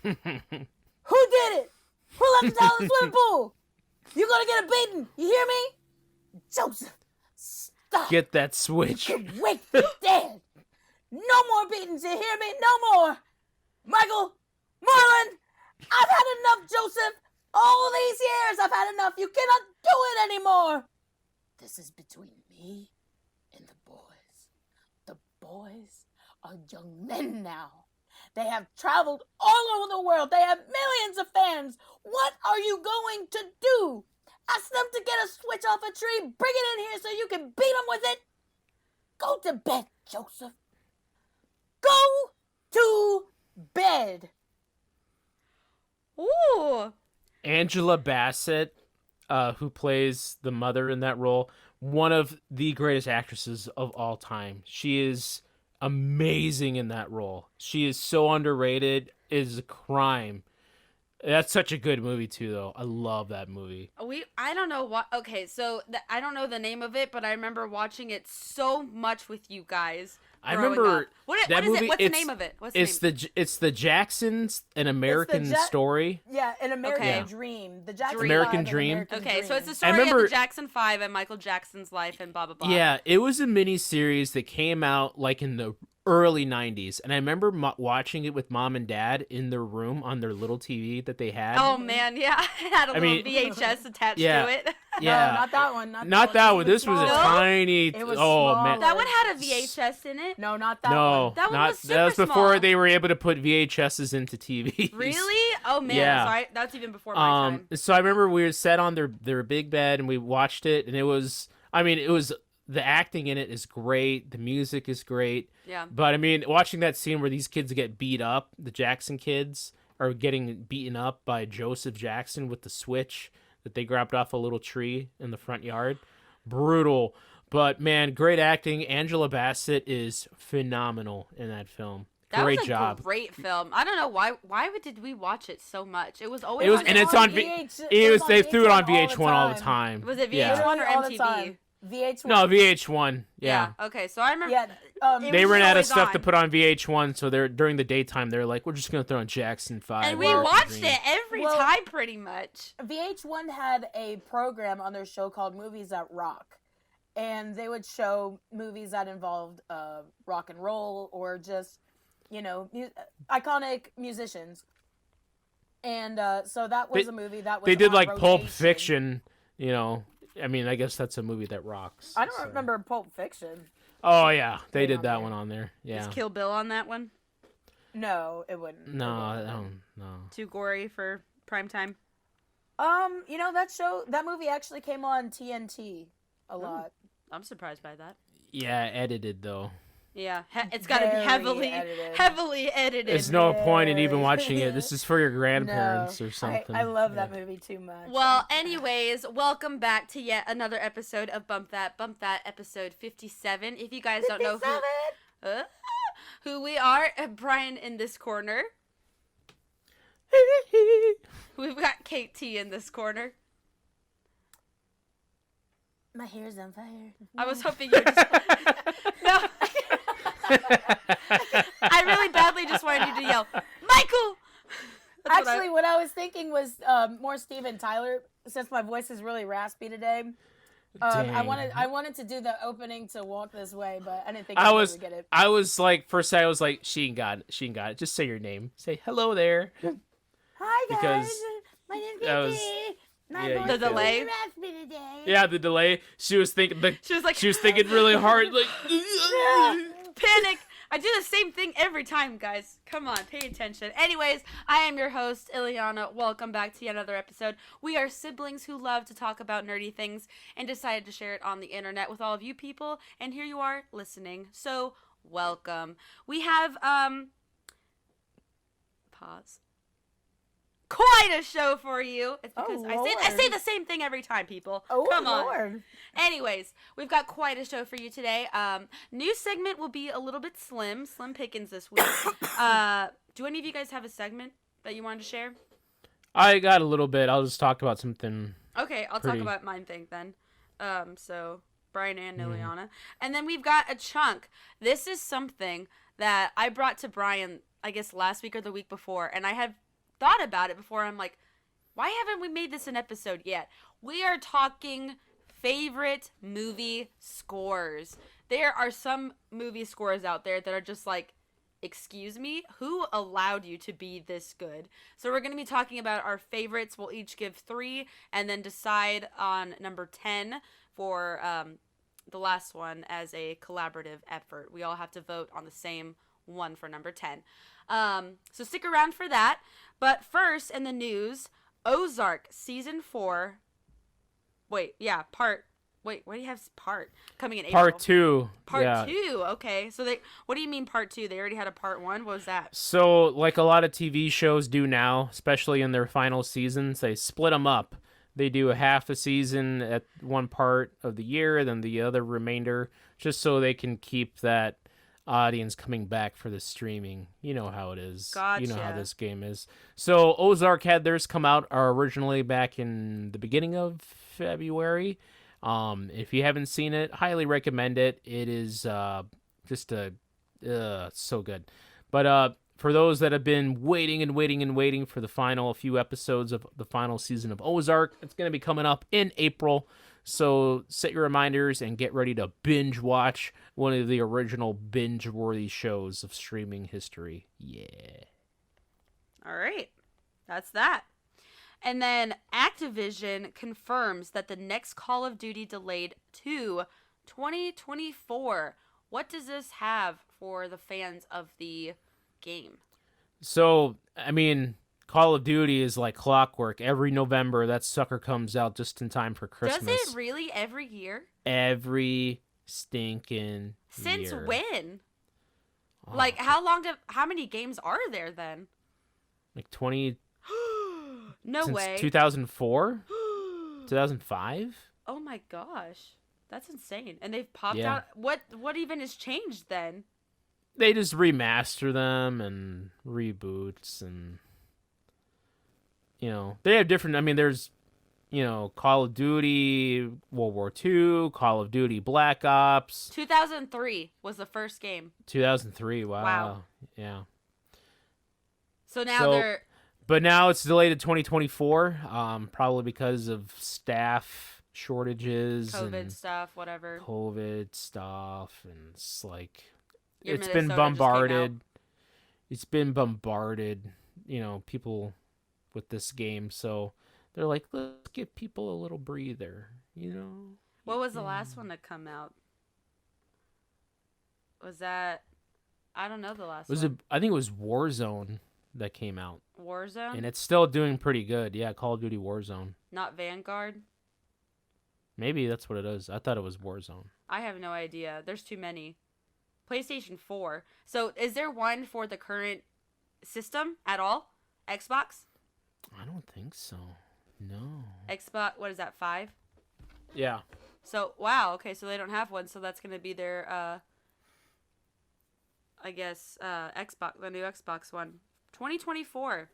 Who did it? Who left the towel in the swimming pool? You're gonna get a beating. You hear me? Joseph, stop. Get that switch. You can wait for dead. No more beatings. You hear me? No more. Michael, Marlon, I've had enough, Joseph. All these years, I've had enough. You cannot do it anymore. This is between me and the boys. The boys are young men now. They have traveled all over the world. They have millions of fans. What are you going to do? Ask them to get a switch off a tree, bring it in here so you can beat them with it? Go to bed, Joseph. Go to bed. Ooh. Angela Bassett, who plays the mother in that role, one of the greatest actresses of all time. She is amazing in that role. She is so underrated. It is a crime. That's such a good movie too, though. I love that movie. I don't know what. Okay, so I don't know the name of it, but I remember watching it so much with you guys. I remember what that is movie. it? What's the name of it? It's the Jacksons, an American story. Yeah, an American Okay. Dream. The Jackson American 5, Dream. American Okay, Dream. so it's the story of the Jackson 5 and Michael Jackson's life and blah blah blah. Yeah, it was a mini series that came out like in the early 90s, and I remember watching it with mom and dad in their room on their little TV that they had. Oh man, yeah, it had a little VHS attached to it. Yeah, no, not that one. Not that one. This was a tiny. It was man, that one had a VHS in it. No, not that no, one. That one was super that was before small. they were able to put VHSs into TVs. Really? Oh man, Yeah. sorry, that's even before my time. So I remember we were sat on their big bed and we watched it, and it was. I mean, it was. The acting in it is great. The music is great. Yeah. But I mean, watching that scene where these kids get beat up, the Jackson kids are getting beaten up by Joseph Jackson with the switch that they grabbed off a little tree in the front yard. Brutal. But man, great acting. Angela Bassett is phenomenal in that film. Great job. Great film. I don't know why did we watch it so much? It was always They threw it on VH1 all the time. Was it VH1 or MTV? VH1. No, VH1. Yeah. Okay, so I remember. Yeah, they ran out of stuff to put on VH1, so they're during the daytime they're like, we're just gonna throw on Jackson 5. And we watched it every time, pretty much. VH1 had a program on their show called Movies That Rock, and they would show movies that involved rock and roll or just iconic musicians. And so that was a movie that was. They did on like rotation. Pulp Fiction, I mean, I guess that's a movie that rocks. I don't remember Pulp Fiction. Oh, yeah. They did that one on there. Yeah. Is Kill Bill on that one? No, it wouldn't. No. Too gory for prime time? That movie actually came on TNT a lot. I'm surprised by that. Yeah, edited, though. Yeah, it's got to be heavily edited. There's no point in even watching it. This is for your grandparents or something. I love that movie too much. Well, anyways, welcome back to yet another episode of Bump That, episode 57. If you guys don't know who we are, Brian in this corner. We've got Kate T in this corner. My hair's on fire. I was hoping you just... No. I really badly just wanted you to yell, Michael! Actually, what I was thinking was more Steven Tyler, since my voice is really raspy today. I wanted to do the opening to Walk This Way, but I didn't think I would get it. I was like, first I was like, she ain't got it. Just say your name. Say hello there. Hi guys. Because my name's Katie. The delay. Yeah, the delay. She was thinking really hard, like panic. I do the same thing every time, guys. Come on, pay attention. Anyways, I am your host, Ileana. Welcome back to yet another episode. We are siblings who love to talk about nerdy things and decided to share it on the internet with all of you people. And here you are listening. So, welcome. We have, pause. Quite a show for you. It's because I say the same thing every time, people. Come on. Lord. Anyways, we've got quite a show for you today. New segment will be a little bit slim pickings this week. Do any of you guys have a segment that you wanted to share? I got a little bit. I'll just talk about something. Okay, I'll talk about mine thing then. So Brian and Ileana. And then we've got a chunk. This is something that I brought to Brian, I guess last week or the week before, and I have thought about it before. I'm like, why haven't we made this an episode yet? We are talking favorite movie scores. There are some movie scores out there that are just like, excuse me, who allowed you to be this good? So we're going to be talking about our favorites. We'll each give 3 and then decide on number 10 for the last one as a collaborative effort. We all have to vote on the same one for number 10. So stick around for that. But first in the news, Ozark season 4. Why do you have part coming in April? Part 2. Part 2. Okay. So what do you mean part 2? They already had a part 1. What was that? So like a lot of TV shows do now, especially in their final seasons, they split them up. They do a half a season at one part of the year, then the other remainder, just so they can keep that audience coming back for the streaming. You know how it is. Gotcha. You know how this game is. So Ozark had theirs come out originally back in the beginning of February. If you haven't seen it, highly recommend it. It is just so good. But for those that have been waiting for the final few episodes of the final season of Ozark, it's going to be coming up in April. So set your reminders and get ready to binge watch one of the original binge-worthy shows of streaming history. Yeah. All right. That's that. And then Activision confirms that the next Call of Duty delayed to 2024. What does this have for the fans of the game? So, I mean, Call of Duty is like clockwork. Every November, that sucker comes out just in time for Christmas. Does it really every year? Every stinking Since year. when? Oh, Like, how many games are there then? like 20... No since way. 2004? 2005? Oh my gosh. That's insane. And they've popped Yeah. out. What even has changed then? They just remaster them and reboots and... You know, they have different... I mean, there's, Call of Duty World War II, Call of Duty Black Ops. 2003 was the first game. 2003, wow. Wow. Yeah. So now they're... But now it's delayed to 2024, probably because of staff shortages. COVID and stuff, whatever. COVID stuff, and it's like... Your It's been Minnesota just came bombarded. It's been bombarded, people with this game. So they're like, let's give people a little breather, What was the last one to come out? Was that... I don't know the last one. I think it was Warzone that came out. Warzone? And it's still doing pretty good. Yeah, Call of Duty Warzone. Not Vanguard? Maybe that's what it is. I thought it was Warzone. I have no idea. There's too many. PlayStation 4. So is there one for the current system at all? Xbox? I don't think so. No. Xbox, what is that, 5? Yeah. So, wow, okay, so they don't have one, so that's going to be their, I guess, Xbox, the new Xbox One. 2024.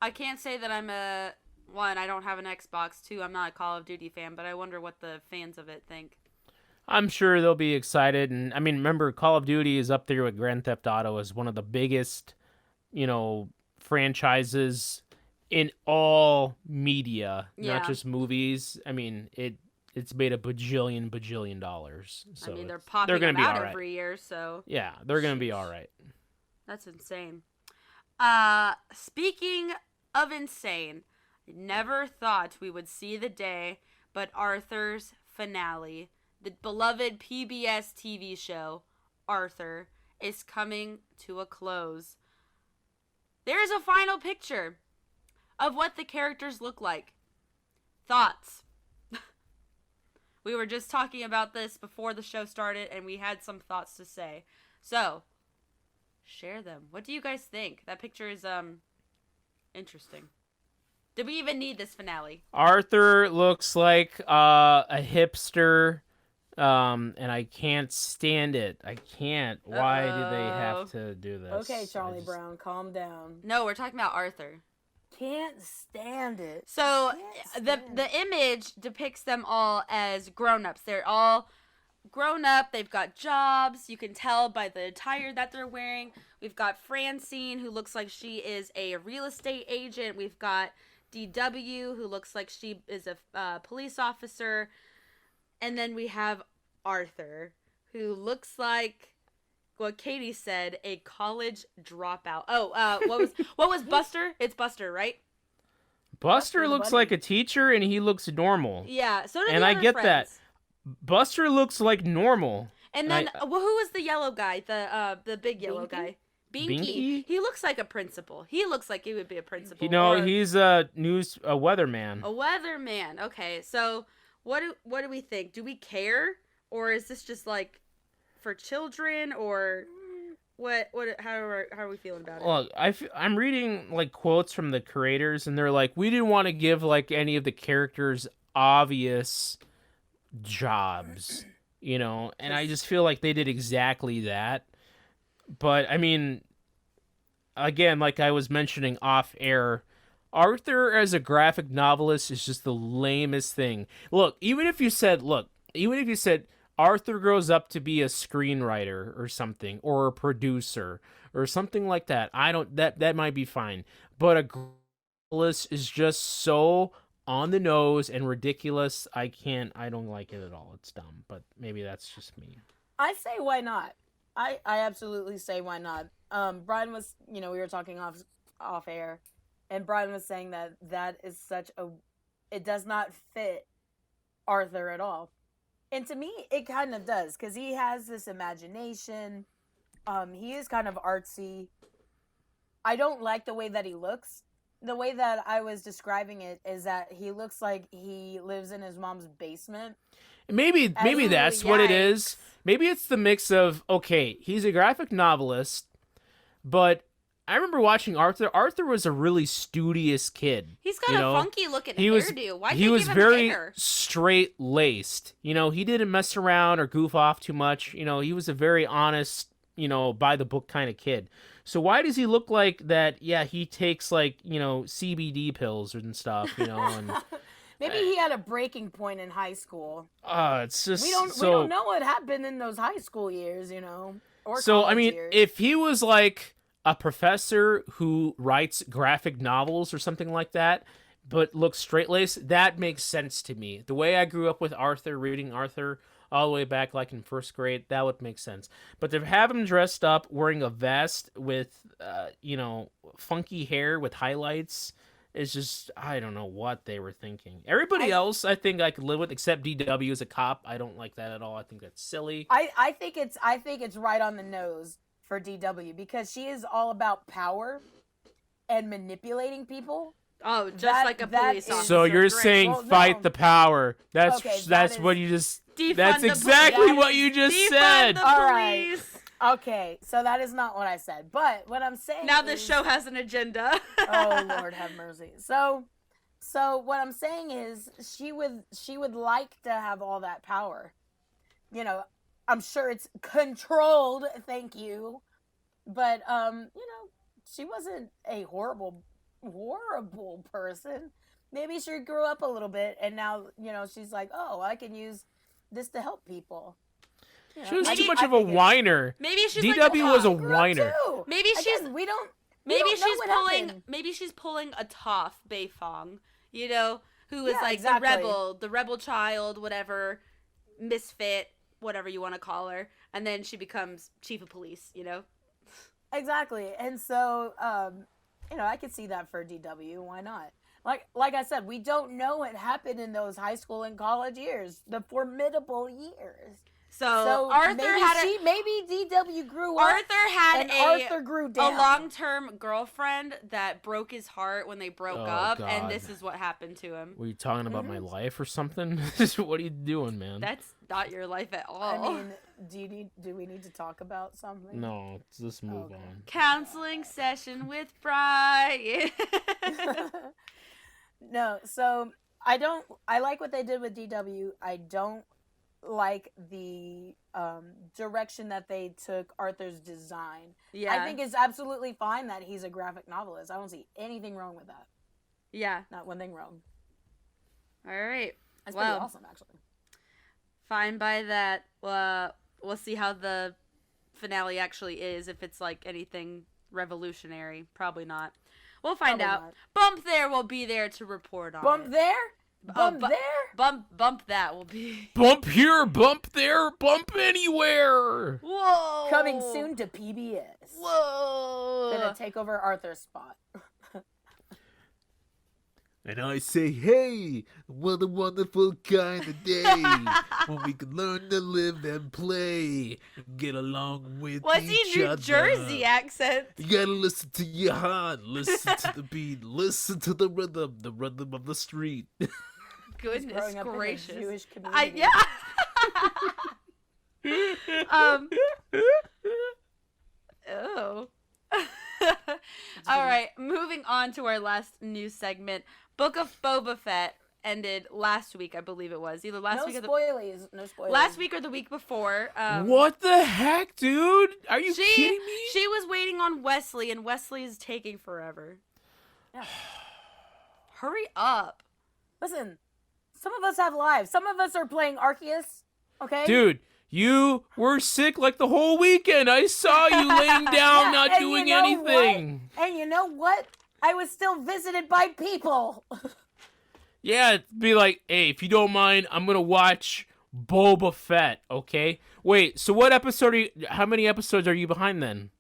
I can't say that I'm I don't have an Xbox. 2, I'm not a Call of Duty fan, but I wonder what the fans of it think. I'm sure they'll be excited. And, I mean, remember, Call of Duty is up there with Grand Theft Auto as one of the biggest, franchises in all media, not just movies. I mean, it's made a bajillion dollars. So I mean, they're popping gonna them be out all right. every year, so... Yeah, they're going to be all right. That's insane. Speaking of insane, I never thought we would see the day, but Arthur's finale, the beloved PBS TV show, Arthur, is coming to a close. There's a final picture of what the characters look like. Thoughts? We were just talking about this before the show started, and we had some thoughts to say. So, share them. What do you guys think? That picture is interesting. Did we even need this finale? Arthur looks like a hipster, and I can't stand it. I can't. Why do they have to do this? Okay, Charlie Brown, calm down. No, we're talking about Arthur. Can't stand it. So the image depicts them all as grown-ups. They're all grown up. They've got jobs. You can tell by the attire that they're wearing. We've got Francine, who looks like she is a real estate agent. We've got DW, who looks like she is a police officer. And then we have Arthur, who looks like what Katie said, a college dropout. Oh, what was Buster? It's Buster, right? Buster looks like a teacher, and he looks normal. Yeah, so do and the I other get friends. that. Buster looks like normal. And then, who was the yellow guy? The big yellow guy. Binky. He looks like a principal. He looks like he would be a principal. He's a weatherman. A weatherman. Okay, so what do we think? Do we care, or is this just like for children, or what? How are we feeling about it? Look, I'm reading like quotes from the creators, and they're like, we didn't want to give like any of the characters obvious jobs, and I just feel like they did exactly that. But I mean, again, like I was mentioning off air, Arthur as a graphic novelist is just the lamest thing. Even if you said Arthur grows up to be a screenwriter or something, or a producer or something like that, that might be fine. But a novelist is just so on the nose and ridiculous. I don't like it at all. It's dumb, but maybe that's just me. I say why not? I absolutely say why not. Brian was, we were talking off air, and Brian was saying that is it does not fit Arthur at all. And to me, it kind of does, because he has this imagination. He is kind of artsy. I don't like the way that he looks. The way that I was describing it is that he looks like he lives in his mom's basement. Maybe that's what it is. Maybe it's the mix of, okay, he's a graphic novelist, but I remember watching Arthur. Arthur was a really studious kid. He's got a funky looking hairdo. Why can't he you was give him very hair? straight laced. He didn't mess around or goof off too much. He was a very honest, by the book kind of kid. So why does he look like that? Yeah, he takes like, CBD pills and stuff, and maybe he had a breaking point in high school. It's just we don't know what happened in those high school years, or so I mean, years. if he was like a professor who writes graphic novels or something like that, but looks straight-laced, that makes sense to me. The way I grew up with Arthur, reading Arthur all the way back like in first grade, that would make sense. But to have him dressed up, wearing a vest with, funky hair with highlights, is just, I don't know what they were thinking. Everybody else, I think I could live with, except DW as a cop. I don't like that at all. I think that's silly. I think it's right on the nose for DW, because she is all about power and manipulating people. Oh, just like a police officer. So you're saying fight the power. That's what you just... That's exactly what you just said. The police. All right. Okay, so that is not what I said. But what I'm saying now this show has an agenda. Oh, Lord have mercy. So what I'm saying is she would like to have all that power. I'm sure it's controlled, thank you. But she wasn't a horrible person. Maybe she grew up a little bit, and now, she's like, oh, I can use this to help people. She was too much of a whiner. Maybe she's DW was a whiner. Maybe she's happened. Maybe she's pulling a Toph Beifong, who is exactly. the rebel child, whatever, misfit, whatever you want to call her, and then she becomes chief of police. Exactly, and so I could see that for DW. Why not? Like I said, we don't know what happened in those high school and college years, the formidable years. So Arthur maybe DW grew up. Arthur grew down. A long-term girlfriend that broke his heart when they broke up, God. and this is what happened to him. Were you talking about my life or something? What are you doing, man? That's not your life at all. I mean, do we need to talk about something? No, let's move on. Counseling session with Brian. No, so I like what they did with DW. I don't like the direction that they took Arthur's design. Yeah. I think it's absolutely fine that he's a graphic novelist. I don't see anything wrong with that. Yeah. Not one thing wrong. All right. That's pretty awesome, actually. Fine by that. We'll see how the finale actually is. If it's like anything revolutionary, probably not. We'll find out. Not. Bump there will be there to report on. Bump it. there? Bump there? Bump that will be. Bump here, bump there, bump anywhere. Whoa! Coming soon to PBS. Whoa! Gonna take over Arthur's spot. And I say, hey, what a wonderful kind of day when we can learn to live and play and get along with What's each your New other. Jersey accent? You gotta listen to your heart, listen to the beat, listen to the rhythm of the street. Goodness Growing up in a gracious! Jewish community. Oh. All right, moving on to our last news segment. Book of Boba Fett ended last week, I believe it was. Either last No week or spoilies. No spoilers. last week or the week before. What the heck, dude? Are you kidding me? She was waiting on Wesley, and Wesley is taking forever. Yeah. Hurry up. Listen, some of us have lives. Some of us are playing Arceus. Okay? Dude, you were sick like the whole weekend. I saw you laying down, Yeah, not and doing you know anything. what? And you know what? I was still visited by people. Yeah, it'd be like, hey, if you don't mind, I'm gonna watch Boba Fett, okay? Wait, so what episode are you, how many episodes are you behind then?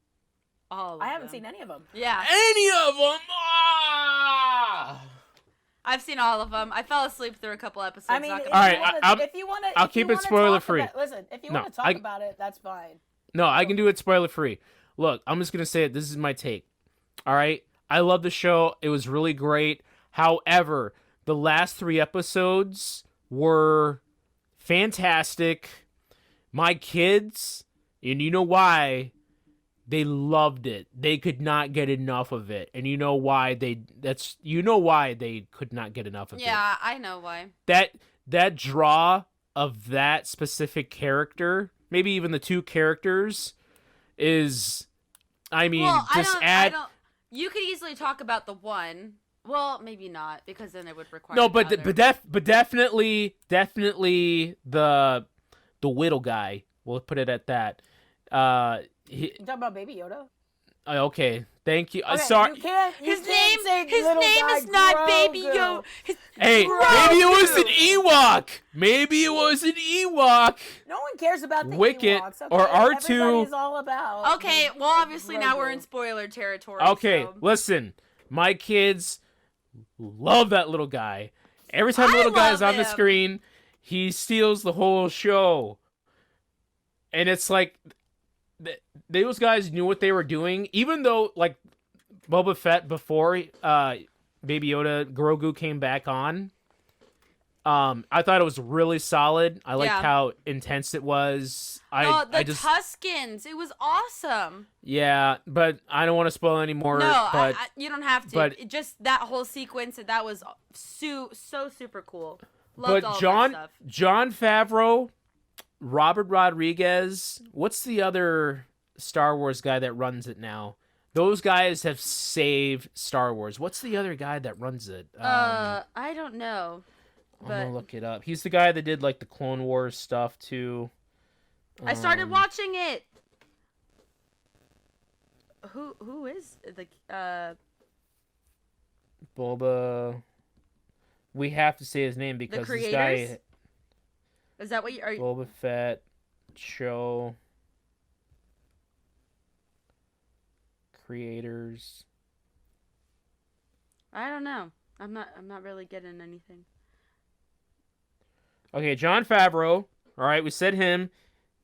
All of I haven't them. seen any of them. Yeah, Any of them? Ah! I've seen all of them. I fell asleep through a couple episodes. I mean, not if gonna All right, you wanna, I'm- if you want to, I'll keep it spoiler-free. Listen, if you No, want to talk I- about it, that's fine. No, I can do it spoiler free. Look, I'm just gonna say it. This is my take. All right, I love the show. It was really great. However, the last 3 episodes were fantastic. My kids, and you know why, they loved it. They could not get enough of it, and you know why they could not get enough of it. Yeah, I know why. That draw of that specific character, maybe even the 2 characters, is, I mean, Well, just I don't. You could easily talk about the one. Well, maybe not, because then it would require. no, but another. definitely the Whittle guy. We'll put it at that. You talking about Baby Yoda? Okay, thank you. Okay, Sorry. you can't His say name little guy is not Baby Grogu. Yoda. Hey, Grogu. maybe it was an Ewok. Maybe it was an Ewok. No one cares about the Wicket Ewoks, okay? or R2. Everybody's all about. Okay, well, obviously now we're in Grogu. spoiler territory. Okay, so. listen. My kids love that little guy. Every time the little guy is love on the him. screen, he steals the whole show. And it's like, those guys knew what they were doing. Even though, like, Boba Fett, before Baby Yoda, Grogu came back on, I thought it was really solid. I liked Yeah. how intense it was. The I just, Tuskens. It was awesome. yeah, but I don't want to spoil any more. No, but you don't have to. but- Just that whole sequence, that was so super cool. Loved all but that stuff. Jon Favreau, Robert Rodriguez, what's the other Star Wars guy that runs it now? Those guys have saved Star Wars. What's the other guy that runs it? I don't know. I'm But gonna look it up. He's the guy that did like the Clone Wars stuff too. I started watching it. Who is the Boba. We have to say his name because this creators? guy, Is that what you are? Boba Fett show creators. I don't know. I'm not really getting anything. Okay, Jon Favreau. All right, we said him.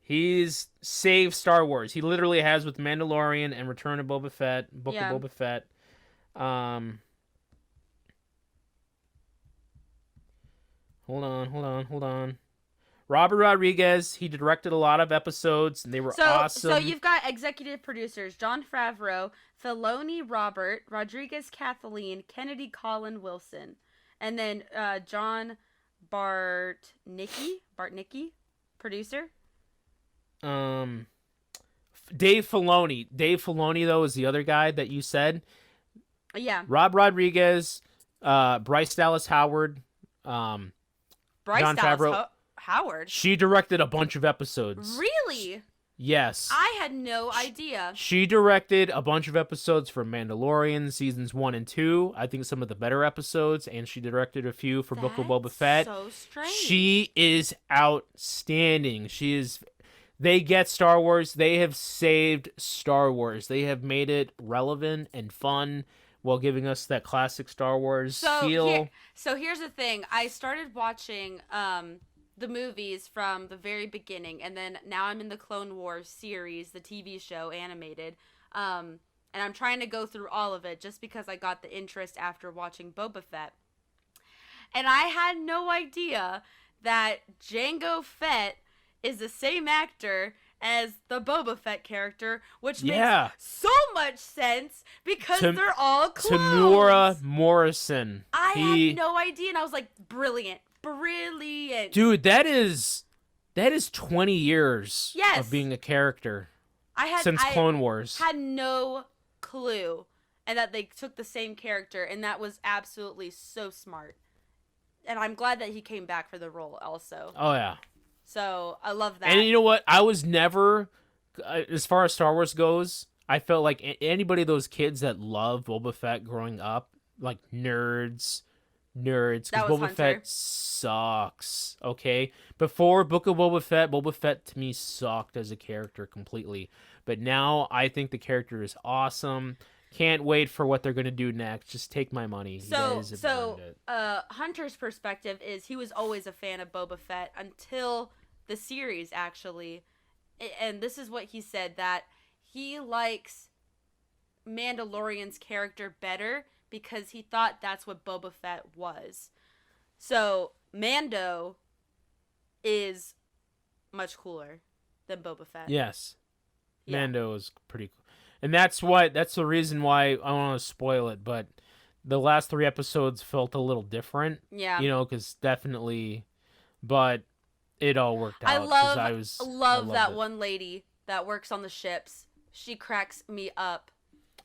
He's saved Star Wars. He literally has with Mandalorian and Return of Boba Fett, Book Yeah. of Boba Fett. Hold on. Robert Rodriguez. He directed a lot of episodes, and they were awesome. So you've got executive producers Jon Favreau, Filoni Robert, Rodriguez Kathleen, Kennedy Colin Wilson, and then John Bartnicki, producer. Dave Filoni. Dave Filoni, though, is the other guy that you said. Yeah, Rob Rodriguez, Bryce Dallas Howard, Bryce Jon Dallas Favreau. Howard. She directed a bunch of episodes. Really? Yes. I had no idea. She directed a bunch of episodes for Mandalorian seasons 1 and 2. I think some of the better episodes, and she directed a few for Book of Boba Fett. So strange. She is outstanding. She is. They get Star Wars. They have saved Star Wars. They have made it relevant and fun while giving us that classic Star Wars feel. So here's the thing. I started watching the movies from the very beginning, and then now I'm in the Clone Wars series, the TV show, animated. And I'm trying to go through all of it just because I got the interest after watching Boba Fett. And I had no idea that Jango Fett is the same actor as the Boba Fett character, which makes so much sense because they're all clones. Tamura Morrison. I had no idea, and I was like, brilliant. Dude, that is 20 years of being a character since Clone Wars. Had no clue, and that they took the same character, and that was absolutely so smart. And I'm glad that he came back for the role also. Oh, yeah. So, I love that. And you know what? I was never, as far as Star Wars goes, I felt like anybody of those kids that loved Boba Fett growing up, like nerds, because Boba Fett sucks, okay? Before Book of Boba Fett to me sucked as a character completely. But now I think the character is awesome. Can't wait for what they're going to do next. Just take my money. So Hunter's perspective is he was always a fan of Boba Fett until the series, actually. And this is what he said, that he likes Mandalorian's character better because he thought that's what Boba Fett was. So Mando is much cooler than Boba Fett. Yes. Mando is pretty cool. And that's the reason why I don't want to spoil it, but the last 3 episodes felt a little different. Yeah. You know, because definitely, but it all worked out. I love that it. one lady that works on the ships. She cracks me up.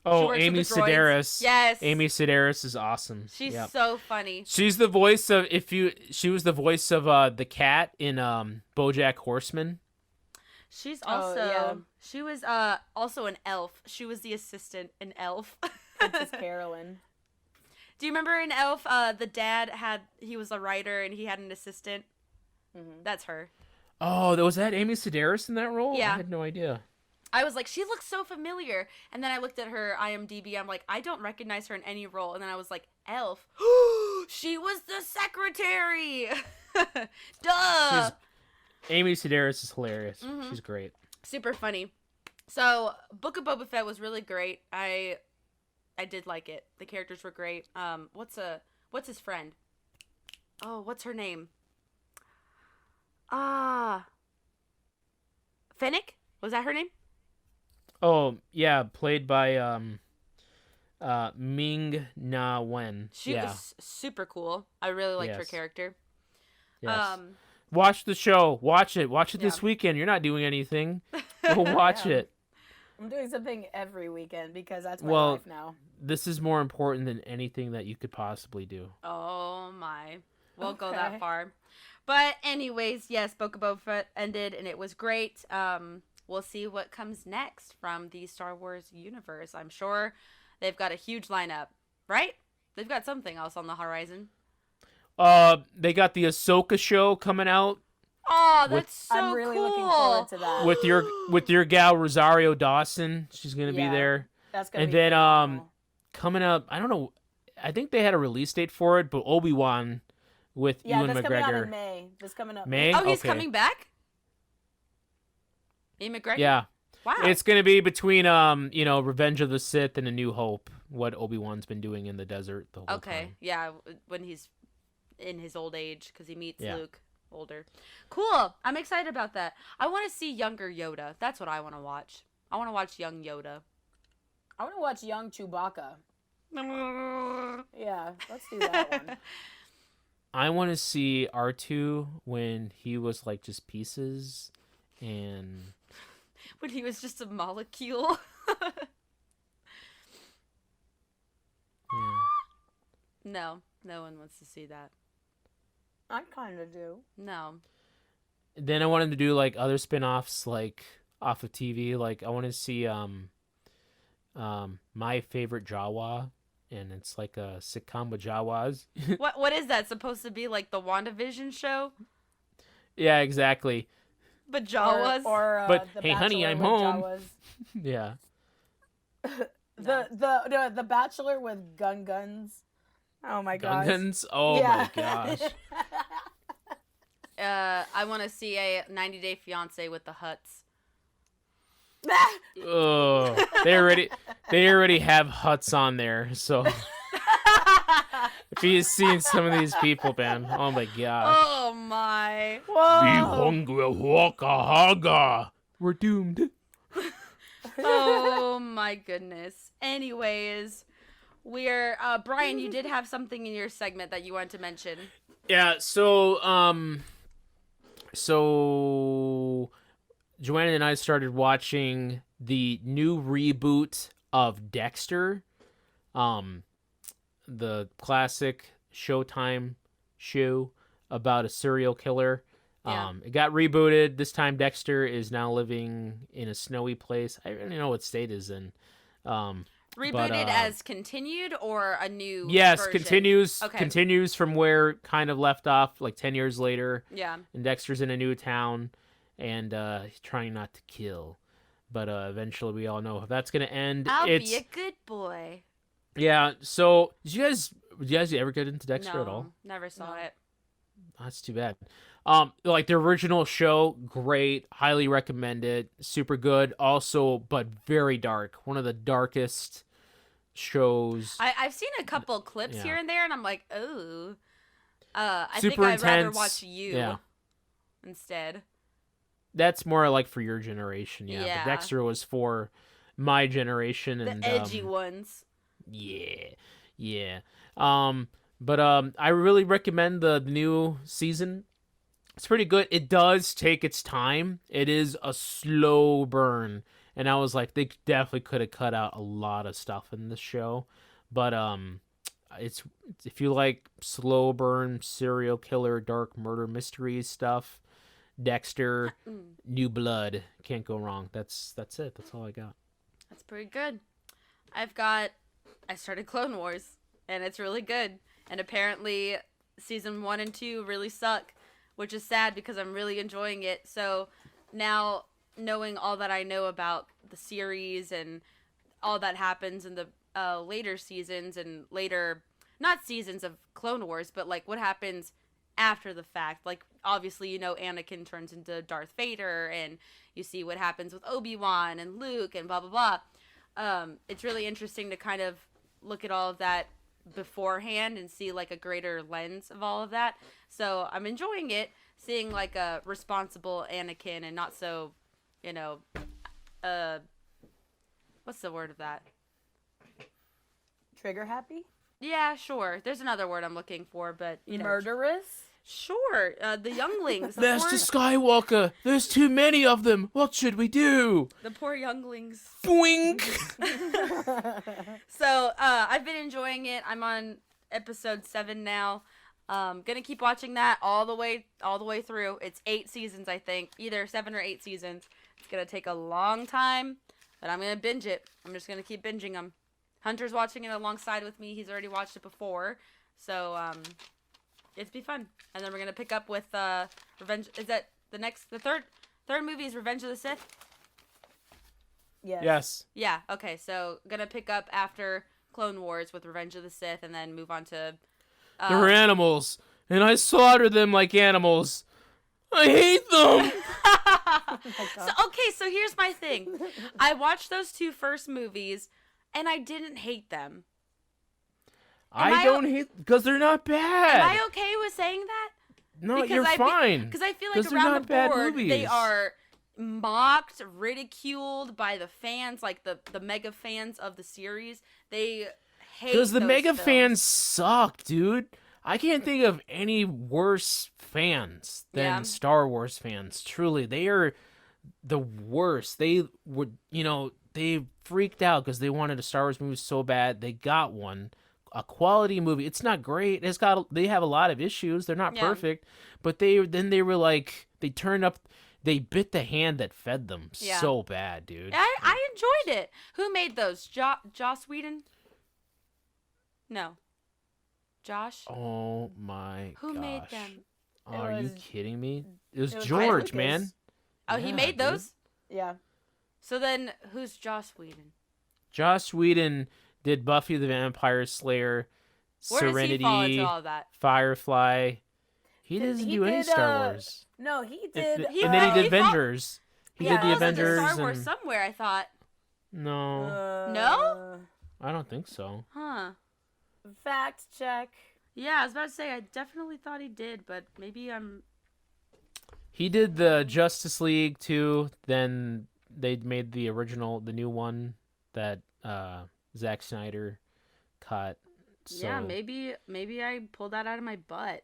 Oh, Amy Sedaris. Yes. Amy Sedaris is awesome. She's so funny. She's the voice of she was the voice of the cat in BoJack Horseman. She's she was also an elf. She was the assistant in Elf. Princess Carolyn. Do you remember in Elf, the dad he was a writer and he had an assistant? Mm-hmm. That's her. Oh, was that Amy Sedaris in that role? Yeah. I had no idea. I was like, she looks so familiar. And then I looked at her IMDb. I'm like, I don't recognize her in any role. And then I was like, Elf. She was the secretary. Duh. Amy Sedaris is hilarious. Mm-hmm. She's great. Super funny. So, Book of Boba Fett was really great. I did like it. The characters were great. What's his friend? Oh, what's her name? Fennec? Was that her name? Oh, yeah, played by Ming Na Wen. She was super cool. I really liked her character. Yes. Watch the show. Watch it. Watch it this weekend. You're not doing anything. Go watch it. I'm doing something every weekend because that's my life now. This is more important than anything that you could possibly do. Oh my. Won't go that far. But anyways, yes, Book of Boba Fett ended and it was great. We'll see what comes next from the Star Wars universe. I'm sure they've got a huge lineup, right? They've got something else on the horizon. They got the Ahsoka show coming out. Oh, that's so cool. I'm really looking forward to that. With your gal Rosario Dawson. She's gonna be there. That's gonna be then cool. Coming up, I don't know. I think they had a release date for it, but Obi-Wan with Ewan McGregor. Coming out in May. That's coming up. May? Oh, he's coming back? Ewan McGregor? Yeah. Wow. It's gonna be between Revenge of the Sith and A New Hope. What Obi-Wan's been doing in the desert the whole time. Yeah, when he's in his old age because he meets Luke older. Cool. I'm excited about that. I want to see younger Yoda. That's what I want to watch. I want to watch young Yoda. I want to watch young Chewbacca. Yeah, let's do that one. I want to see R2 when he was like just pieces and when he was just a molecule. Yeah. No one wants to see that. I kind of do. No. then I wanted to do like other spin-offs like off of TV. Like I want to see My Favorite Jawa, and it's like a sitcom with Jawas. What is that supposed to be, like the WandaVision show? Yeah, exactly. But Jawas. Or But, The hey, honey, Bachelor I'm with home. Jawas. Yeah. The Bachelor with guns. Oh my gosh. Gungans? Oh Yeah. my gosh. I want to see a 90 Day Fiance with the Huts. Oh, they already have huts on there. So if you've seen some of these people, man, oh my gosh. Oh my. Whoa. waka haga. We're doomed. Oh my goodness. Anyways, we're Brian, you did have something in your segment that you wanted to mention. Yeah. So Joanna and I started watching the new reboot of Dexter, the classic Showtime show about a serial killer. Yeah. It got rebooted. This time Dexter is now living in a snowy place. I don't know what state is in. Rebooted as continued or a new Yes, version? continues from where it kind of left off, like 10 years later. Yeah. And Dexter's in a new town, and he's trying not to kill. But eventually we all know if that's going to end. I'll be a good boy. Yeah, so did you guys ever get into Dexter at all? Never saw it. Oh, that's too bad. Like the original show, great, highly recommended, super good. Also, but very dark. One of the darkest shows. I've seen a couple clips Yeah. here and there, and I'm like, oh. I Super think I'd rather intense. watch you Yeah. instead. That's more like for your generation, yeah. Yeah. But Dexter was for my generation, The and edgy ones. yeah, yeah. But I really recommend the new season. It's pretty good. It does take its time. It is a slow burn, and I was like, they definitely could have cut out a lot of stuff in this show. But it's if you like slow burn, serial killer, dark murder mystery stuff, Dexter, New Blood, can't go wrong. That's it. That's all I got. That's pretty good. I started Clone Wars, and it's really good. And apparently, season 1 and 2 really suck, which is sad because I'm really enjoying it. So now, knowing all that I know about the series and all that happens in the later seasons and later, not seasons of Clone Wars, but like what happens after the fact. Like, obviously, Anakin turns into Darth Vader, and you see what happens with Obi-Wan and Luke and blah, blah, blah. It's really interesting to kind of look at all of that beforehand and see like a greater lens of all of that. So I'm enjoying it, seeing like a responsible Anakin and not so, what's the word of that? Trigger happy? Yeah, sure. There's another word I'm looking for, but Murderous? Sure. The younglings. Master Skywalker, there's too many of them. What should we do? The poor younglings. Boink. So, I've been enjoying it. I'm on episode 7 now. Gonna keep watching that all the way through. It's 8 seasons, I think. Either 7 or 8 seasons. It's gonna take a long time, but I'm gonna binge it. I'm just gonna keep binging them. Hunter's watching it alongside with me. He's already watched it before. So, it'd be fun. And then we're gonna pick up with, Revenge. Is that the third movie is Revenge of the Sith? Yes. Yeah, okay, so gonna pick up after Clone Wars with Revenge of the Sith and then move on to... They're animals, and I slaughter them like animals. I hate them! So here's my thing. I watched those 2 first movies, and I didn't hate them. I don't hate... Because they're not bad. Am I okay with saying that? No, you're fine. Because I feel 'Cause like they're around not the bad board, movies. they are mocked, ridiculed by the fans, like the mega fans of the series. They hate Because the those mega films. fans suck, dude. I can't think of any worse fans than Yeah. Star Wars fans. Truly, they are the worst. They would, they freaked out because they wanted a Star Wars movie so bad. They got one. a quality movie. It's not great. They have a lot of issues. They're not Yeah. perfect, but they were like they turned up. They bit the hand that fed them Yeah. so bad, dude. I enjoyed it. Who made those? Joss Whedon? No. Josh? Oh my Who gosh. made them? Are you was- kidding me? It was it was George, Lucas. man. Oh, he Yeah, made dude. those? Yeah. So then, who's Joss Whedon? Joss Whedon did Buffy the Vampire Slayer, Where does he fall into Serenity, all of that? Firefly. He Did- doesn't he do any did, Star Wars. No, he And, did. th- and then he did he fought- Avengers. He Yeah, did the falls into Avengers. Star Wars And... somewhere, I thought. No, No? I don't think so. Huh. Fact check. Yeah, I was about to say, I definitely thought he did, but maybe I'm... He did the Justice League too. Then they made the new one that Zack Snyder cut. So, Yeah, maybe I pulled that out of my butt.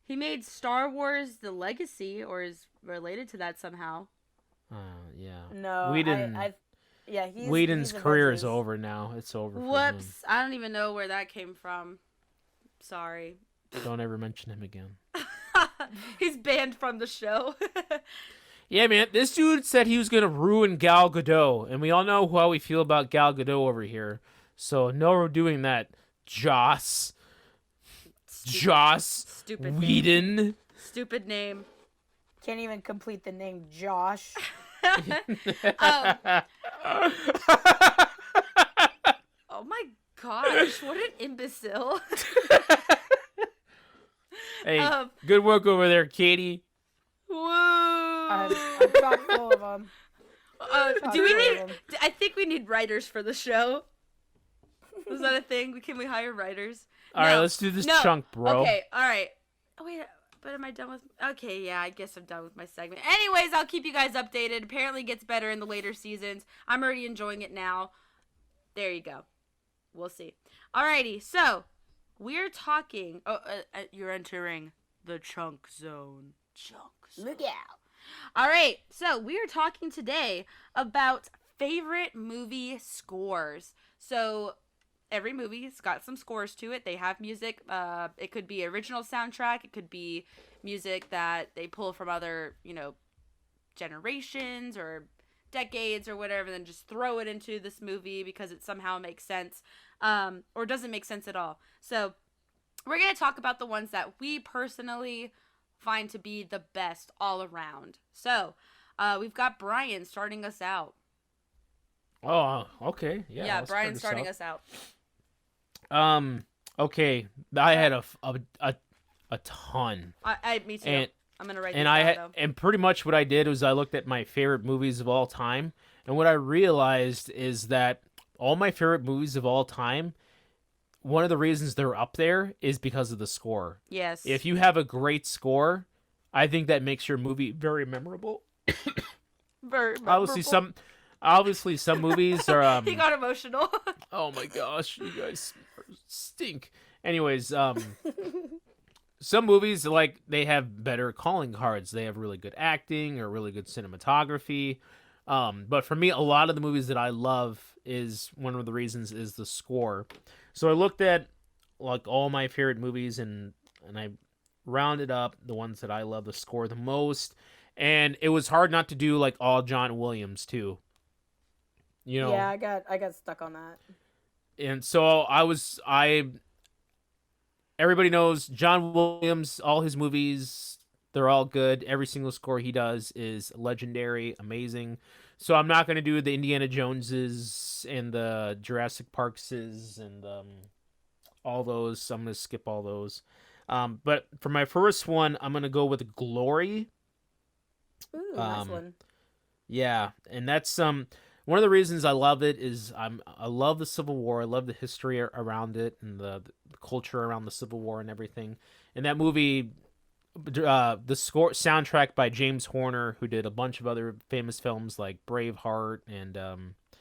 He made Star Wars The Legacy, or is related to that somehow. Yeah. No, Whedon. yeah, he's Whedon's he's career is Avengers. over now. It's over. Whoops. I don't even know where that came from. Sorry. For him. Don't ever mention him again. He's banned from the show. Yeah, man. This dude said he was gonna ruin Gal Gadot, and we all know how we feel about Gal Gadot over here. So no, we're doing that. Joss Stupid name. Whedon. Stupid name. Can't even complete the name Josh. Oh my gosh, what an imbecile. Hey, Um, good work over there, Katie. Woo. I'm chock full of them. Do we Chock full need? of 'em. I think we need writers for the show. Is that a thing? Can we hire writers? All right, let's do this chunk, bro. Okay, all right. Oh, wait, but am I done with... Okay, yeah, I guess I'm done with my segment. Anyways, I'll keep you guys updated. Apparently it gets better in the later seasons. I'm already enjoying it now. There you go. We'll see. Alrighty, so we're talking... Oh, you're entering the chunk zone. Chunk zone. Look out. All right, so we are talking today about favorite movie scores. So every movie's got some scores to it. They have music. It could be original soundtrack. It could be music that they pull from other, generations or decades or whatever, then just throw it into this movie because it somehow makes sense, or doesn't make sense at all. So we're going to talk about the ones that we personally find to be the best all around. So we've got Brian starting us out. Oh, okay. Yeah, Brian's starting us out. Okay. I had a ton. Me too. And I'm gonna write. and this I down, had, though. and pretty much what I did was I looked at my favorite movies of all time, and what I realized is that all my favorite movies of all time, one of the reasons they're up there is because of the score. Yes. If you have a great score, I think that makes your movie very memorable. Obviously some movies are he got emotional. oh my gosh, you guys stink. Anyways, some movies, like, they have better calling cards. They have really good acting or really good cinematography. But for me, a lot of the movies that I love is one of the reasons is the score. So I looked at like all my favorite movies and I rounded up the ones that I love the score the most. And it was hard not to do like all John Williams too. Yeah, I got stuck on that. And so everybody knows John Williams, all his movies, they're all good. Every single score he does is legendary, amazing. So I'm not going to do the Indiana Joneses and the Jurassic Parkses and all those. I'm going to skip all those. But for my first one, I'm going to go with Glory. Ooh, nice one. Yeah, and that's one of the reasons I love it is I love the Civil War. I love the history around it and the culture around the Civil War and everything. And that movie, the soundtrack by James Horner, who did a bunch of other famous films like Braveheart and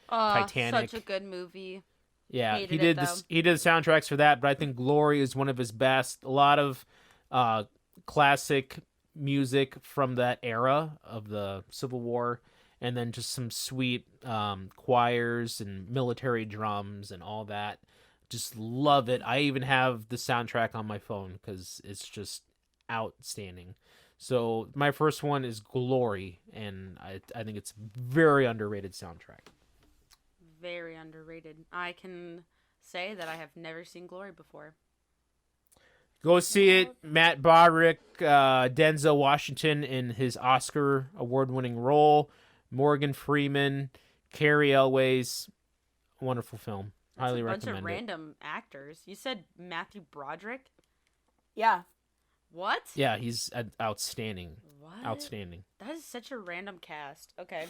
Titanic. Such a good movie. Yeah, Hated he it, did though. he did the soundtracks for that, but I think Glory is one of his best. A lot of classic music from that era of the Civil War. And then just some sweet choirs and military drums and all that. Just love it. I even have the soundtrack on my phone because it's just outstanding. So my first one is Glory, and I think it's very underrated soundtrack. Very underrated. I can say that I have never seen Glory before. Go see it. Matt Broderick, Denzel Washington in his Oscar award-winning role, Morgan Freeman, Carrie Elways. Wonderful film. That's Highly a bunch recommend of it. random actors. You said Matthew Broderick? Yeah. What? Yeah, he's outstanding. What? Outstanding. That is such a random cast. Okay.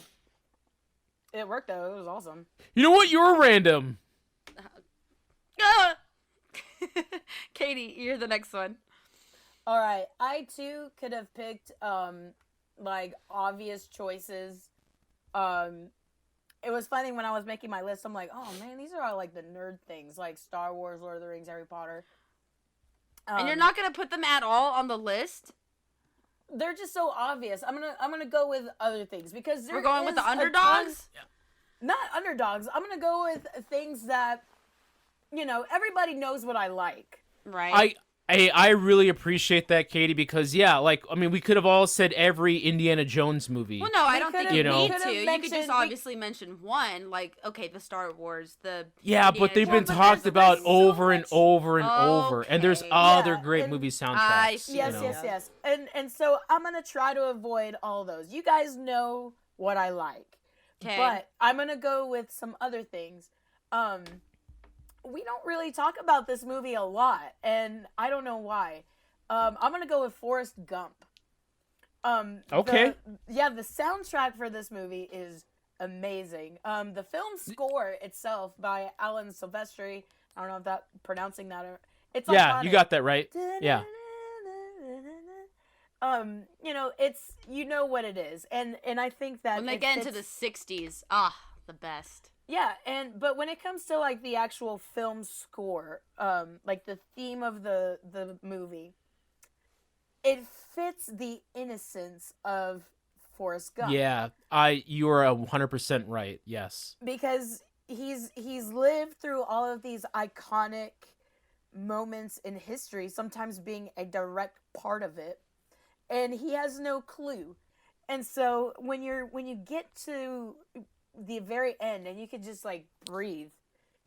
It worked though. It was awesome. You know what? You're random. Ah! Katie, you're the next one. All right. I too could have picked like obvious choices. It was funny when I was making my list. I'm like, oh man, these are all like the nerd things, like Star Wars, Lord of the Rings, Harry Potter. And you're not gonna put them at all on the list? They're just so obvious. I'm gonna go with other things because We're going with the is a underdogs? ton- not underdogs. I'm gonna go with things that, you know, everybody knows what I like. Right. I really appreciate that, Katie, because we could have all said every Indiana Jones movie. Well, no, I don't think you could've- need we to. You could just mentioned- obviously mention one, like, okay, the Star Wars, the Yeah, but they've been Indiana talked Jones. about so over and much- over and over, and there's Okay. other Yeah, great and movie I soundtracks. see. Yes, you know? yes. And so I'm gonna try to avoid all those. You guys know what I like. Okay. But I'm gonna go with some other things. We don't really talk about this movie a lot, and I don't know why. I'm gonna go with Forrest Gump. Okay. The soundtrack for this movie is amazing. The film score itself by Alan Silvestri. I don't know if that pronouncing that. It's Yeah, you iconic. got that right. Yeah. You know, it's, you know what it is, and I think that when they it get into fits- the 60s, the best. yeah, but when it comes to like the actual film score, like the theme of the movie, it fits the innocence of Forrest Gump. Yeah, you are 100% right. Yes. Because he's lived through all of these iconic moments in history, sometimes being a direct part of it, and he has no clue. And so when you get to the very end and you can just like breathe,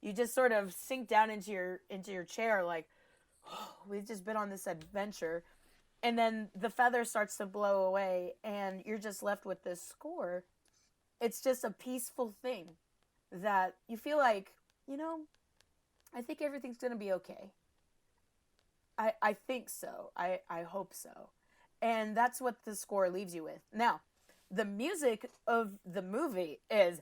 you just sort of sink down into your chair like, oh, we've just been on this adventure. And then the feather starts to blow away and you're just left with this score. It's just a peaceful thing that you feel like, you know, I think everything's going to be okay. I think so. I hope so. And that's what the score leaves you with. Now, the music of the movie is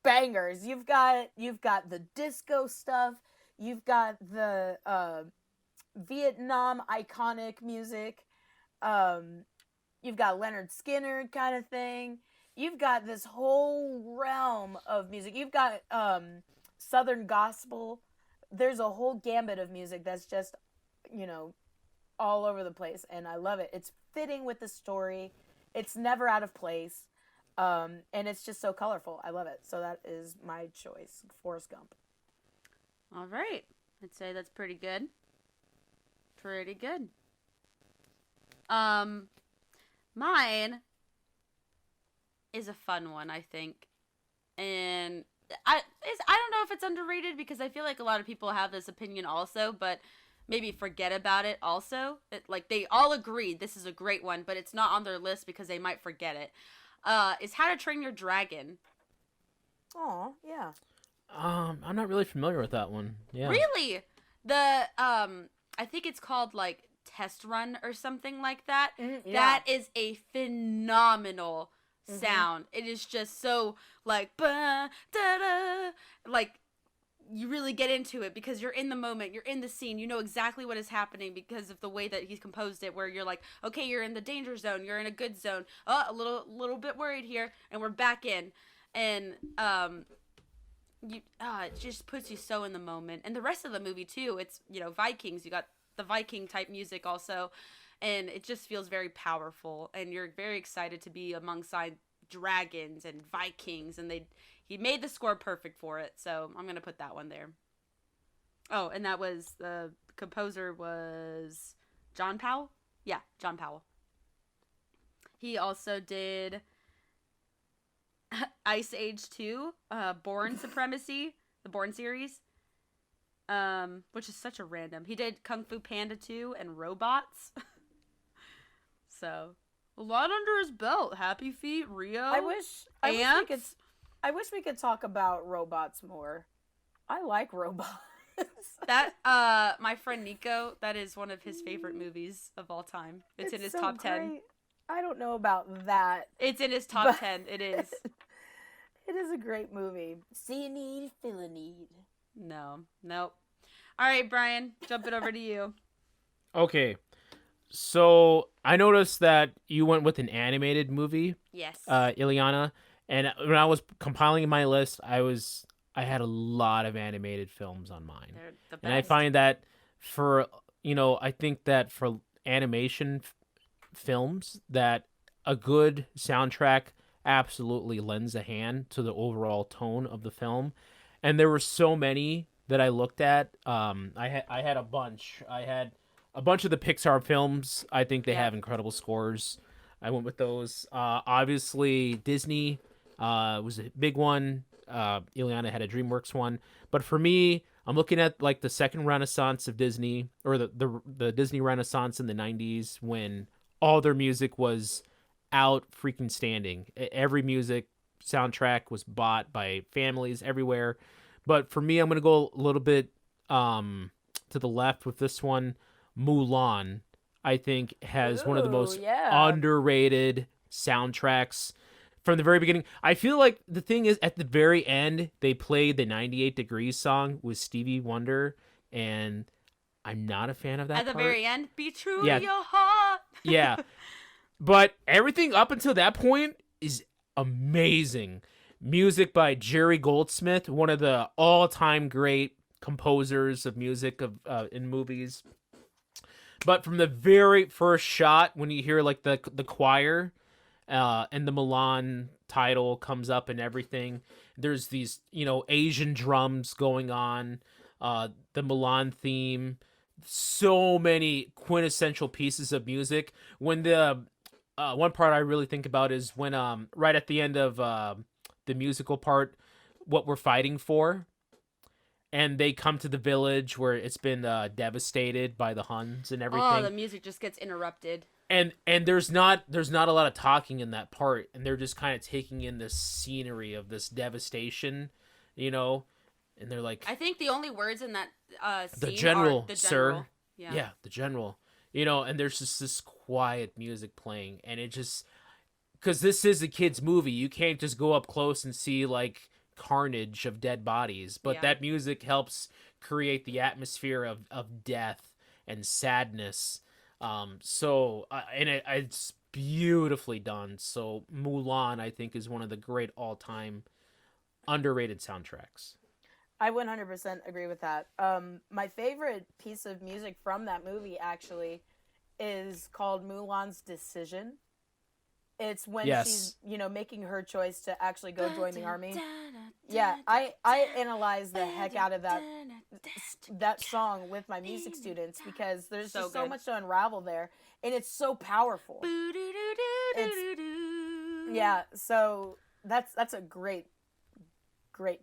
bangers. You've got the disco stuff. You've got the Vietnam iconic music. You've got Leonard Skinner kind of thing. You've got this whole realm of music. You've got Southern gospel. There's a whole gambit of music that's just, you know, all over the place, and I love it. It's fitting with the story. It's never out of place, and it's just so colorful. I love it. So that is my choice, Forrest Gump. All right. I'd say that's pretty good. Pretty good. Mine is a fun one, I think. And I don't know if it's underrated because I feel like a lot of people have this opinion also, but maybe forget about it also. Like they all agreed this is a great one, but it's not on their list because they might forget it. Is How to Train Your Dragon. Oh, yeah. I'm not really familiar with that one. Yeah. Really? The I think it's called like Test Run or something like that. Yeah. That is a phenomenal sound. It is just so like ba da da, like you really get into it because you're in the moment, you're in the scene, you know exactly what is happening because of the way that he's composed it, where you're like, okay, you're in the danger zone, you're in a good zone, a little bit worried here, and we're back in, and it just puts you so in the moment. And the rest of the movie too, it's, you know, Vikings, you got the Viking type music also, and it just feels very powerful, and you're very excited to be alongside dragons and Vikings, and he made the score perfect for it, so I'm gonna put that one there. Oh, and that was the composer was John Powell? Yeah, John Powell. He also did Ice Age 2, Bourne Supremacy, the Bourne series, which is such a random. He did Kung Fu Panda 2 and Robots. So, a lot under his belt. Happy Feet, Rio. I wish we could talk about robots more. I like robots. That my friend Nico, that is one of his favorite movies of all time. It's in his so top 10. great. I don't know about that. It's in his top 10. It is. It is a great movie. See a need, feel a need. No. Nope. All right, Brian, jump it over to you. Okay. So I noticed that you went with an animated movie, Yes. Ileana, and when I was compiling my list, I had a lot of animated films on mine. They're the best. And I find that I think that for animation films, that a good soundtrack absolutely lends a hand to the overall tone of the film. And there were so many that I looked at. I had a bunch. I had a bunch of the Pixar films. I think they have incredible scores. I went with those. Obviously, Disney was a big one. Ileana had a DreamWorks one, but for me, I'm looking at like the second renaissance of Disney, or the Disney Renaissance in the 90s, when all their music was out freaking standing. Every music soundtrack was bought by families everywhere. But for me, I'm gonna go a little bit to the left with this one. Mulan, I think, has one of the most underrated soundtracks. From the very beginning, I feel like the thing is, at the very end, they played the 98 Degrees song with Stevie Wonder, and I'm not a fan of that At the part. very end, be true to your heart. Yeah. But everything up until that point is amazing. Music by Jerry Goldsmith, one of the all-time great composers of music in movies. But from the very first shot, when you hear like the choir, and the Mulan title comes up and everything, there's these, Asian drums going on, the Mulan theme, so many quintessential pieces of music. When the one part I really think about is when right at the end of the musical part, what we're fighting for, and they come to the village where it's been devastated by the Huns and everything. Oh, the music just gets interrupted. And there's not a lot of talking in that part, and they're just kind of taking in this scenery of this devastation, and they're like, I think the only words in that scene the general, are the sir. general. Yeah, the general. And there's just this quiet music playing, and it just, because this is a kid's movie, you can't just go up close and see like carnage of dead bodies, but that music helps create the atmosphere of death and sadness. It's beautifully done. So Mulan, I think, is one of the great all-time underrated soundtracks. I 100% agree with that. My favorite piece of music from that movie actually is called Mulan's Decision. It's when she's, making her choice to actually go join the army. Yeah, I analyze the heck out of that song with my music students, because there's just so much to unravel there, and it's so powerful. So that's a great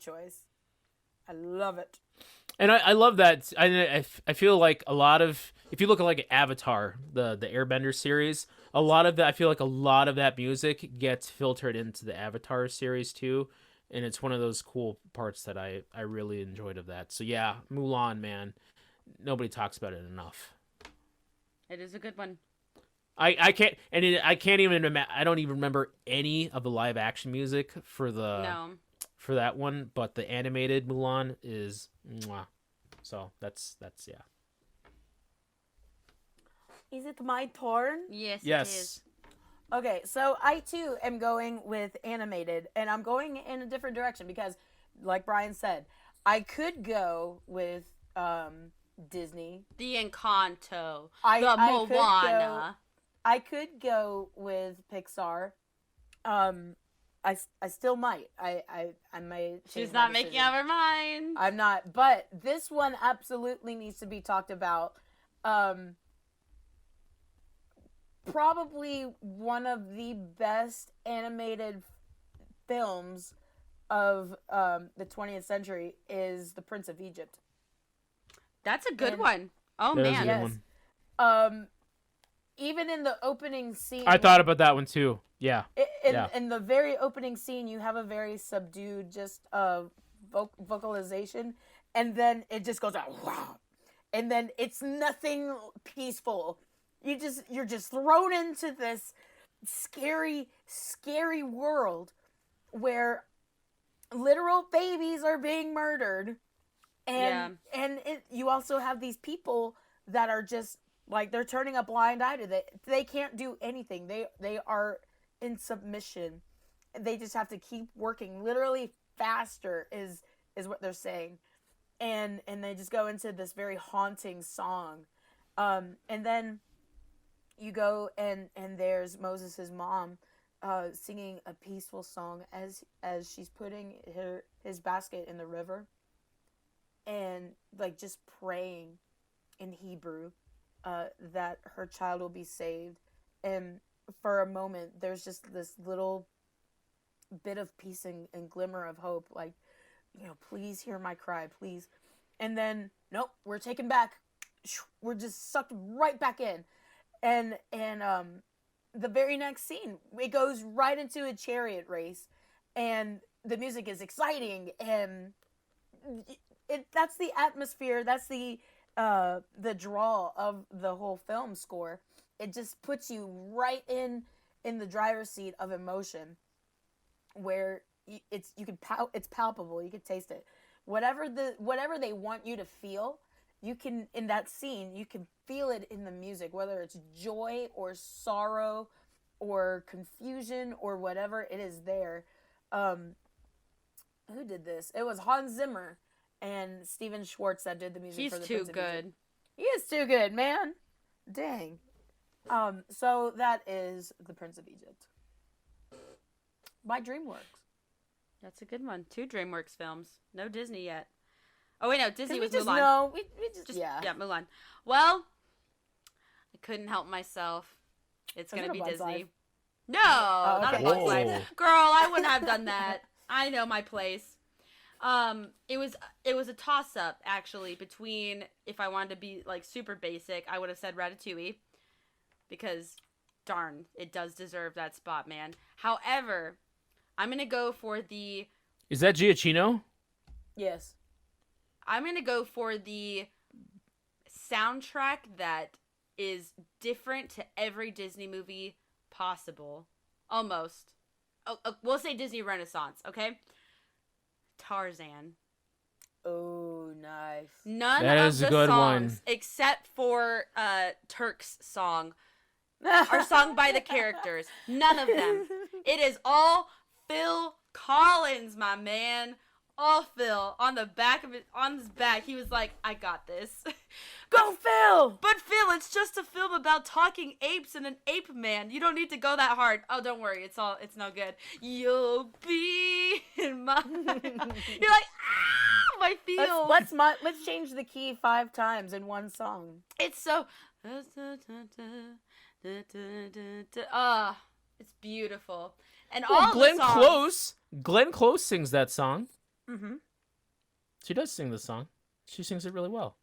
choice. I love it. And I love that. I feel like a lot of, if you look at like Avatar, the Airbender series, I feel like a lot of that music gets filtered into the Avatar series too. And it's one of those cool parts that I really enjoyed of that. So yeah, Mulan, man, nobody talks about it enough. It is a good one. I can't I don't even remember any of the live action music for that one, but the animated Mulan is mwah. So that's yeah. Is it my turn? Yes. It is. Okay, so I too am going with animated, and I'm going in a different direction because, like Brian said, I could go with Disney. The Encanto. The Moana. I could go with Pixar. I still might. I might. She's change my not making decision. up her mind. I'm not. But this one absolutely needs to be talked about. Probably one of the best animated films of the 20th century is The Prince of Egypt. That's a good And- one. Oh That is a man. good Yes. one. Even in the opening scene, I thought about that one too. Yeah. Yeah. in the very opening scene, you have a very subdued, just vocalization, and then it just goes out, wow, and then it's nothing peaceful. You're just thrown into this scary, scary world where literal babies are being murdered, and you also have these people that are just like they're turning a blind eye to it. They can't do anything. They are in submission. They just have to keep working. Literally faster is what they're saying, and they just go into this very haunting song, and then you go and there's Moses's mom singing a peaceful song as she's putting his basket in the river, and like just praying in Hebrew that her child will be saved. And for a moment there's just this little bit of peace and glimmer of hope, like, you know, please hear my cry, please. And then nope, we're taken back. We're just sucked right back in. And the very next scene, it goes right into a chariot race, and the music is exciting, and that's the atmosphere, that's the draw of the whole film score. It just puts you right in the driver's seat of emotion, where it's palpable, you can taste it. Whatever they want you to feel, you can, in that scene, you can feel it in the music, whether it's joy or sorrow or confusion or whatever, it is there. Who did this? It was Hans Zimmer and Steven Schwartz that did the music. He's for the too Prince of Egypt. good. He is too good, man. Dang. So that is The Prince of Egypt by DreamWorks. That's a good one. 2 DreamWorks films. No Disney yet. Oh wait, no, Disney was just Mulan. know. We just Yeah, yeah. Mulan. Well, I couldn't help myself. It's gonna it a be Bug's Disney. Life? No, Oh, not a okay. Bug's Life. Whoa. Girl, I wouldn't have done that. I know my place. It was a toss up actually between, if I wanted to be like super basic, I would have said Ratatouille, because darn, it does deserve that spot, man. However, I'm gonna go for the Is that Giacchino? Yes. I'm going to go for the soundtrack that is different to every Disney movie possible. Almost. We'll say Disney Renaissance, okay? Tarzan. Oh, nice. None That of is a the good songs, one. except for Turk's song, are sung by the characters. None of them. It is all Phil Collins, my man. All Phil on the back of it, on his back. He was like, "I got this." Go, Phil! But Phil, it's just a film about talking apes and an ape man. You don't need to go that hard. Oh, don't worry, it's no good. You'll be in my. You're like, ah, my feels. Let's change the key 5 times in one song. It's so. It's beautiful. And all Well, Glenn the songs, Close. Glenn Close sings that song. Mm-hmm. She does sing the song. She sings it really well.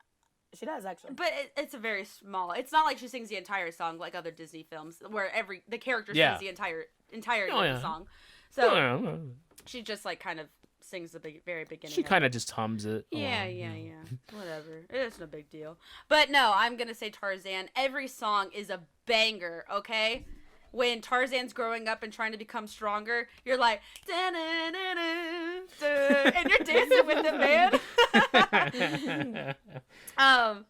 She does, actually. But it's a very small. It's not like she sings the entire song like other Disney films, where the character Yeah. sings the entirety Oh, of yeah. the song. So Yeah, she just like kind of sings the very beginning. she of it. kind of just hums it. Yeah, along. Whatever. It's no big deal. But no, I'm gonna say Tarzan. Every song is a banger, okay? When Tarzan's growing up and trying to become stronger, you're like, "Da-na-na-na-na," and you're dancing with it, man.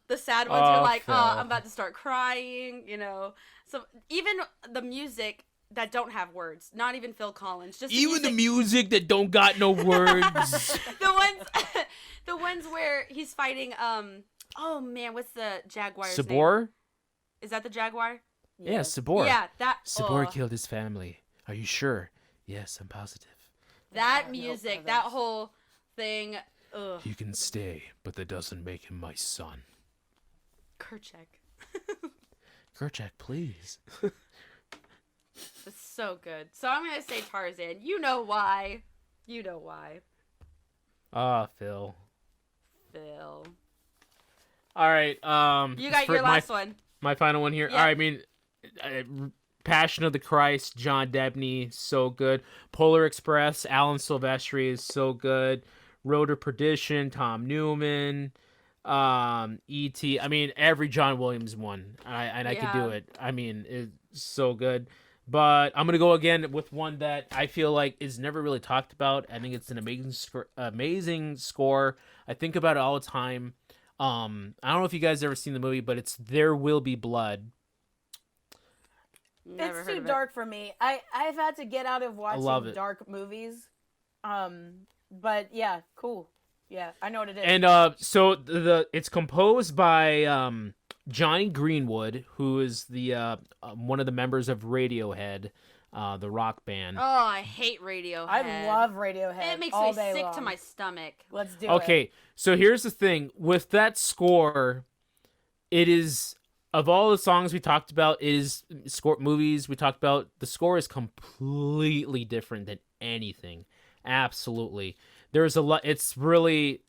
The sad ones Oh, are like, Phil. oh, I'm about to start crying, you know. So even the music that don't have words, not even Phil Collins, just Even the music, music that don't got no words. the ones where he's fighting. Oh man, what's the jaguar's name? Sabor? Is that the jaguar? Yeah, Sabor. Yeah, that. Sabor oh. killed his family. Are you sure? Yes, I'm positive. That God, music, no, that others. whole thing. Ugh. He can stay, but that doesn't make him my son. Kerchak. Kerchak, please. It's so good. So I'm gonna say Tarzan. You know why. You know why. Phil. Phil. All right. You got for your last one. My final one here. Yeah. All right, I mean, Passion of the Christ, John Debney, so good. Polar Express, Alan Silvestri is so good. Road to Perdition, Tom Newman, E.T. I mean, every John Williams one, I could do Yeah. it. I mean, it's so good. But I'm gonna go again with one that I feel like is never really talked about. I think it's an amazing score. I think about it all the time. I don't know if you guys ever seen the movie, but it's There Will Be Blood. Never It's heard too of dark for me. I've had to get out of love watching it. dark movies. But yeah, cool. Yeah, I know what it is. And so it's composed by Johnny Greenwood, who is the one of the members of Radiohead, the rock band. Oh, I hate Radiohead. I love Radiohead. It makes all me day sick long. to my stomach. Let's do it. Okay, so here's the thing with that score, it is of all the songs we talked about, it is movies we talked about. The score is completely different than anything. Absolutely, there's a lot. It's really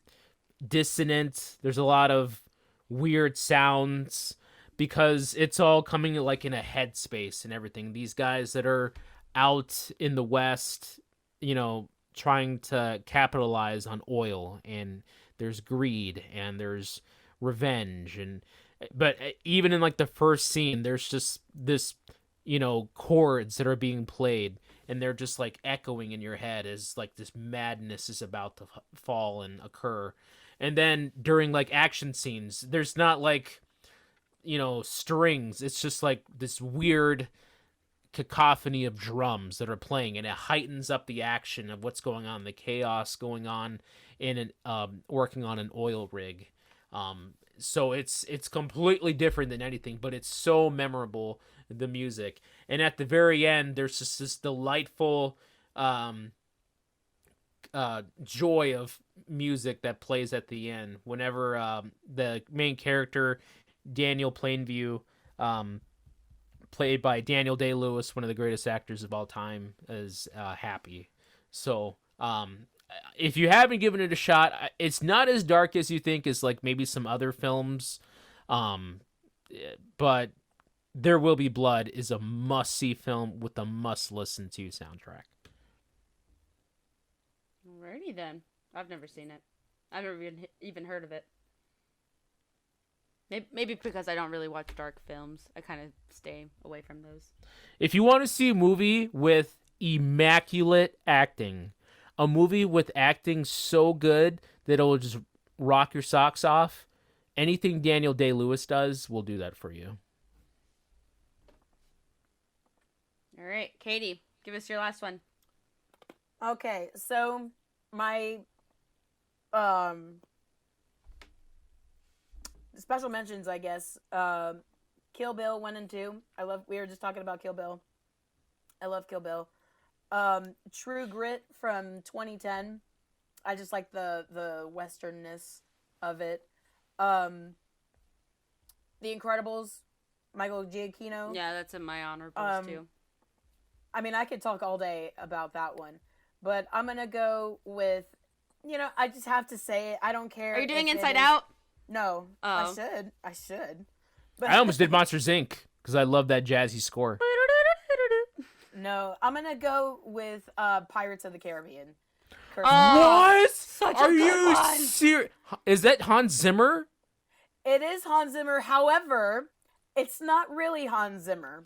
dissonant. There's a lot of weird sounds because it's all coming like in a headspace and everything. These guys that are out in the West, trying to capitalize on oil, and there's greed and there's revenge, but even in like the first scene, there's just this chords that are being played, and they're just like echoing in your head as like this madness is about to fall and occur. And then during like action scenes, there's not like strings. It's just like this weird cacophony of drums that are playing, and it heightens up the action of what's going on, the chaos going on in working on an oil rig. So it's completely different than anything, but it's so memorable, the music. And at the very end, there's just this delightful joy of music that plays at the end whenever the main character, Daniel Plainview, played by Daniel Day-Lewis, one of the greatest actors of all time, is happy. So if you haven't given it a shot, it's not as dark as you think as like maybe some other films, but There Will Be Blood is a must-see film with a must-listen-to soundtrack. Alrighty then. I've never seen it. I've never even heard of it. Maybe because I don't really watch dark films. I kind of stay away from those. If you want to see a movie with immaculate acting, a movie with acting so good that it'll just rock your socks off, anything Daniel Day-Lewis does will do that for you. All right, Katie, give us your last one. Okay, so my special mentions, I guess. Kill Bill 1 and 2. We were just talking about Kill Bill. I love Kill Bill. True Grit from 2010. I just like the westernness of it. The Incredibles, Michael Giacchino. Yeah, that's in my honorables too. I mean, I could talk all day about that one, but I'm gonna go with, I just have to say it. I don't care. Are you doing if it Inside is- Out? No, Oh. I should. But I almost did Monsters, Inc. because I love that jazzy score. No, I'm gonna go with Pirates of the Caribbean. What? Such a Are good you one. serious? Is that Hans Zimmer? It is Hans Zimmer. However, it's not really Hans Zimmer.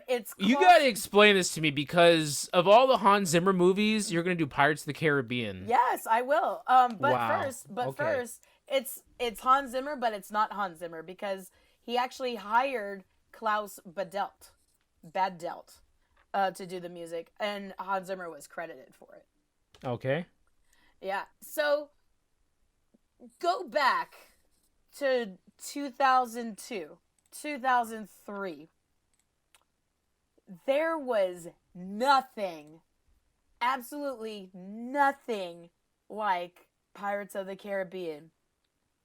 It's You close- gotta explain this to me because of all the Hans Zimmer movies, you're gonna do Pirates of the Caribbean. Yes, I will. But Wow. first, Okay. it's Hans Zimmer, but it's not Hans Zimmer because he actually hired Klaus Badelt, to do the music, and Hans Zimmer was credited for it. Okay. Yeah. So go back to 2002, 2003. There was nothing, absolutely nothing like Pirates of the Caribbean.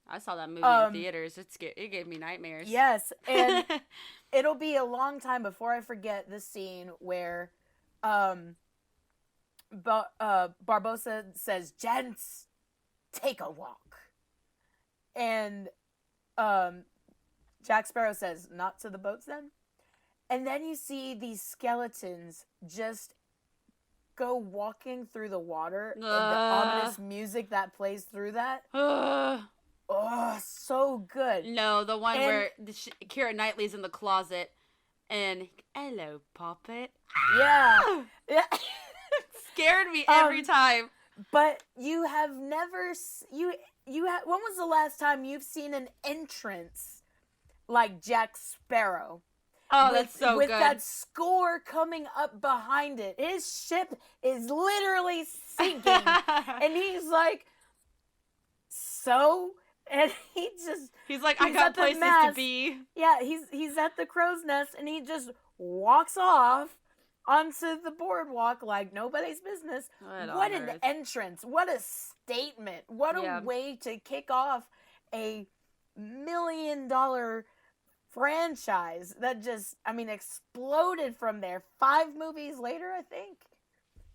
I saw that movie in theaters. It gave me nightmares. Yes, and it'll be a long time before I forget the scene where Barbossa says, "Gents, take a walk." And Jack Sparrow says, "Not to the boats then?" And then you see these skeletons just go walking through the water, and the ominous music that plays through that. Oh, so good. No, the one where Keira Knightley's in the closet and, "Hello, Puppet." Yeah. Yeah. Scared me every time. But you have never... when was the last time you've seen an entrance like Jack Sparrow? Oh, that's so with good. With that score coming up behind it. His ship is literally sinking. And he's like, "So?" And he's like, "I got places to be." Yeah, he's at the crow's nest, and he just walks off onto the boardwalk like nobody's business. What an entrance. What a statement. What a way to kick off a $1 million franchise that just, exploded from there. 5 movies later, I think.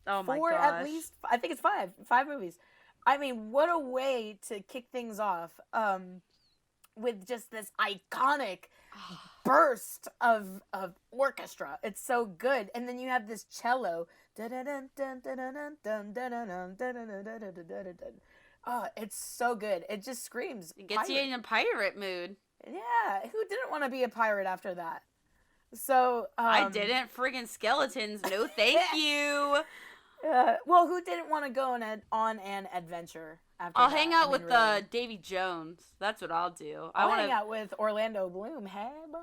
Oh my 4 gosh. at least. I think it's 5. 5 movies. What a way to kick things off with just this iconic burst of orchestra. It's so good. And then you have this cello. Oh, it's so good. It just screams. It gets you in a pirate mood. Yeah, who didn't want to be a pirate after that? So I didn't. Friggin' skeletons. No, thank you. Well, who didn't want to go on an adventure after I'll that? hang out with Davy Jones. That's what I'll do. I'll hang out with Orlando Bloom. Hey, boy.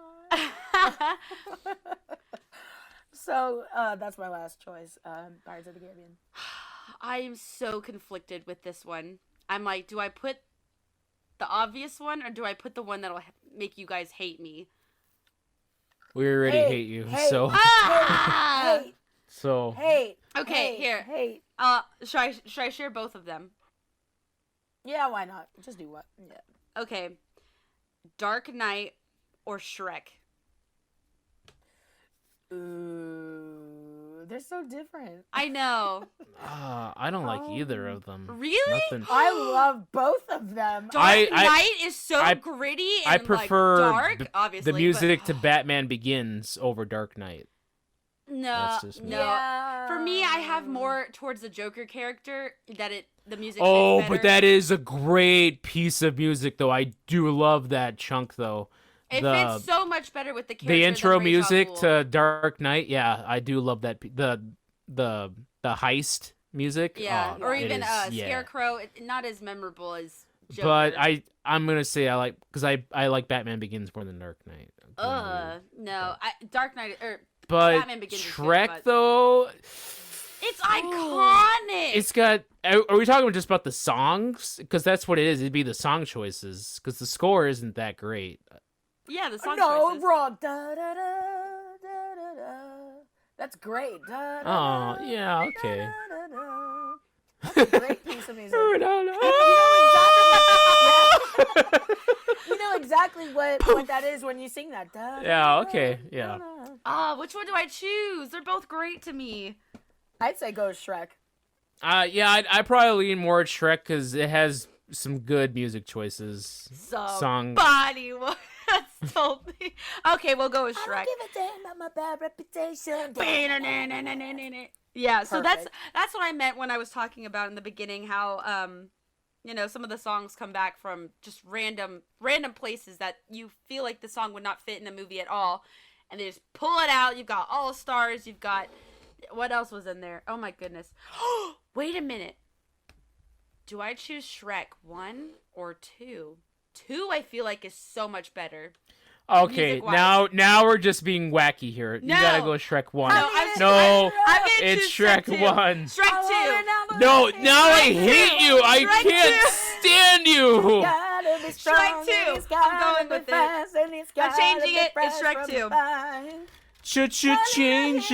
So that's my last choice. Pirates of the Caribbean. I am so conflicted with this one. I'm like, do I put the obvious one or do I put the one that'll make you guys hate me? We already hate you, so. Hey. So. Hey. Okay, here. Hey. Should I share both of them? Yeah, why not? Just do what? Yeah. Okay. Dark Knight or Shrek? Ooh, they're so different. I know. I don't like either of them. Really? Nothing. I love both of them. Dark Knight is so gritty and I prefer dark, obviously. the music to Batman Begins over Dark Knight. No, That's just me. no. Yeah. For me, I have more towards the Joker character that the music. Oh, fits better. but that is a great piece of music, though. I do love that chunk, though. It fits so much better with the character. The intro than Ra's al music Ghul. to Dark Knight, yeah, I do love that. The heist music, Yeah, or it even is, Scarecrow. Not as memorable as Joker. But I'm gonna say I like Batman Begins more than Dark Knight. No, Dark Knight or But Batman Begins is good, Shrek but- though, it's iconic. it's got. Are we talking just about the songs? Because that's what it is. It'd be the song choices. Because the score isn't that great. Yeah, the song No, choices. wrong. Da, da, da, da, da, da. That's great. Da, da, Oh, da, yeah, okay. da, da, da. That's a great piece of music. You know exactly what that is when you sing that. Da, da, Yeah, okay, yeah. Which one do I choose? They're both great to me. I'd say go Shrek. Yeah, I'd probably lean more at Shrek because it has some good music choices. Somebody once told me. Okay, we'll go with Shrek. I don't give a damn about my bad reputation. Yeah, so Perfect. that's what I meant when I was talking about in the beginning how some of the songs come back from just random places that you feel like the song would not fit in the movie at all, and they just pull it out. You've got All Stars, you've got what else was in there? Oh my goodness. Wait a minute. Do I choose Shrek 1 or 2? 2 I feel like is so much better. Okay, Music-wise. now we're just being wacky here. No. You gotta go Shrek 1. No, I'm No, gonna it's choose Shrek 2. 1. Shrek 2. No, now I Shrek hate 2. you. I Shrek can't 2. stand you. Gotta be strong, Shrek 2. and it's gotta I'm going be with it. fast, and it's I'm gotta changing be it. It's fresh Shrek from 2. the vine. changes.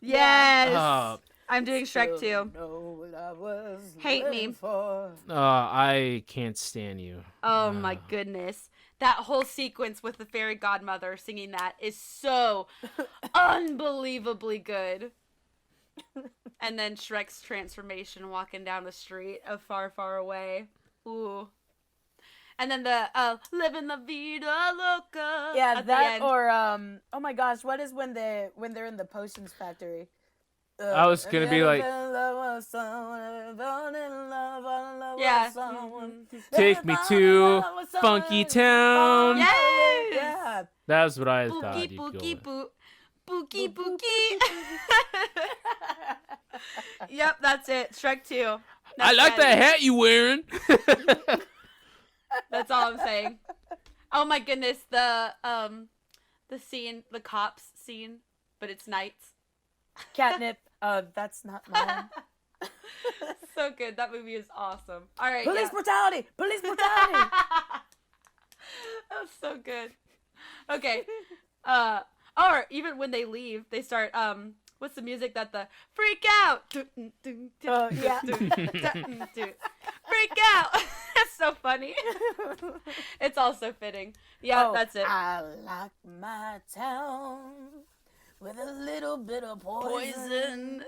Yes. Oh, I'm doing Shrek too. Know what I was Hate living me. for. I can't stand you. Oh my goodness. That whole sequence with the fairy godmother singing that is so unbelievably good. And then Shrek's transformation walking down the street of Far, Far Away. Ooh. And then the living la vida loca. Yeah, at the that end. or oh my gosh, what is when they're in the potions factory? I was gonna be like, Yeah. take me to Funky Town. Yes! Yeah. That's what I thought Bookie, you'd go bookie, with. boo. Bookie, bookie. Yep, that's it. Shrek 2. I like that hat you wearing. That's all I'm saying. Oh my goodness, the scene, the cops scene, but it's nights. Catnip. That's not mine. So good. That movie is awesome. All right. Police yeah. brutality. Police brutality. That's so good. Okay. Or even when they leave, they start what's the music that the freak out? Yeah. Freak out. It's so funny. It's also fitting. Yeah, that's it. I like my town with a little bit of poison.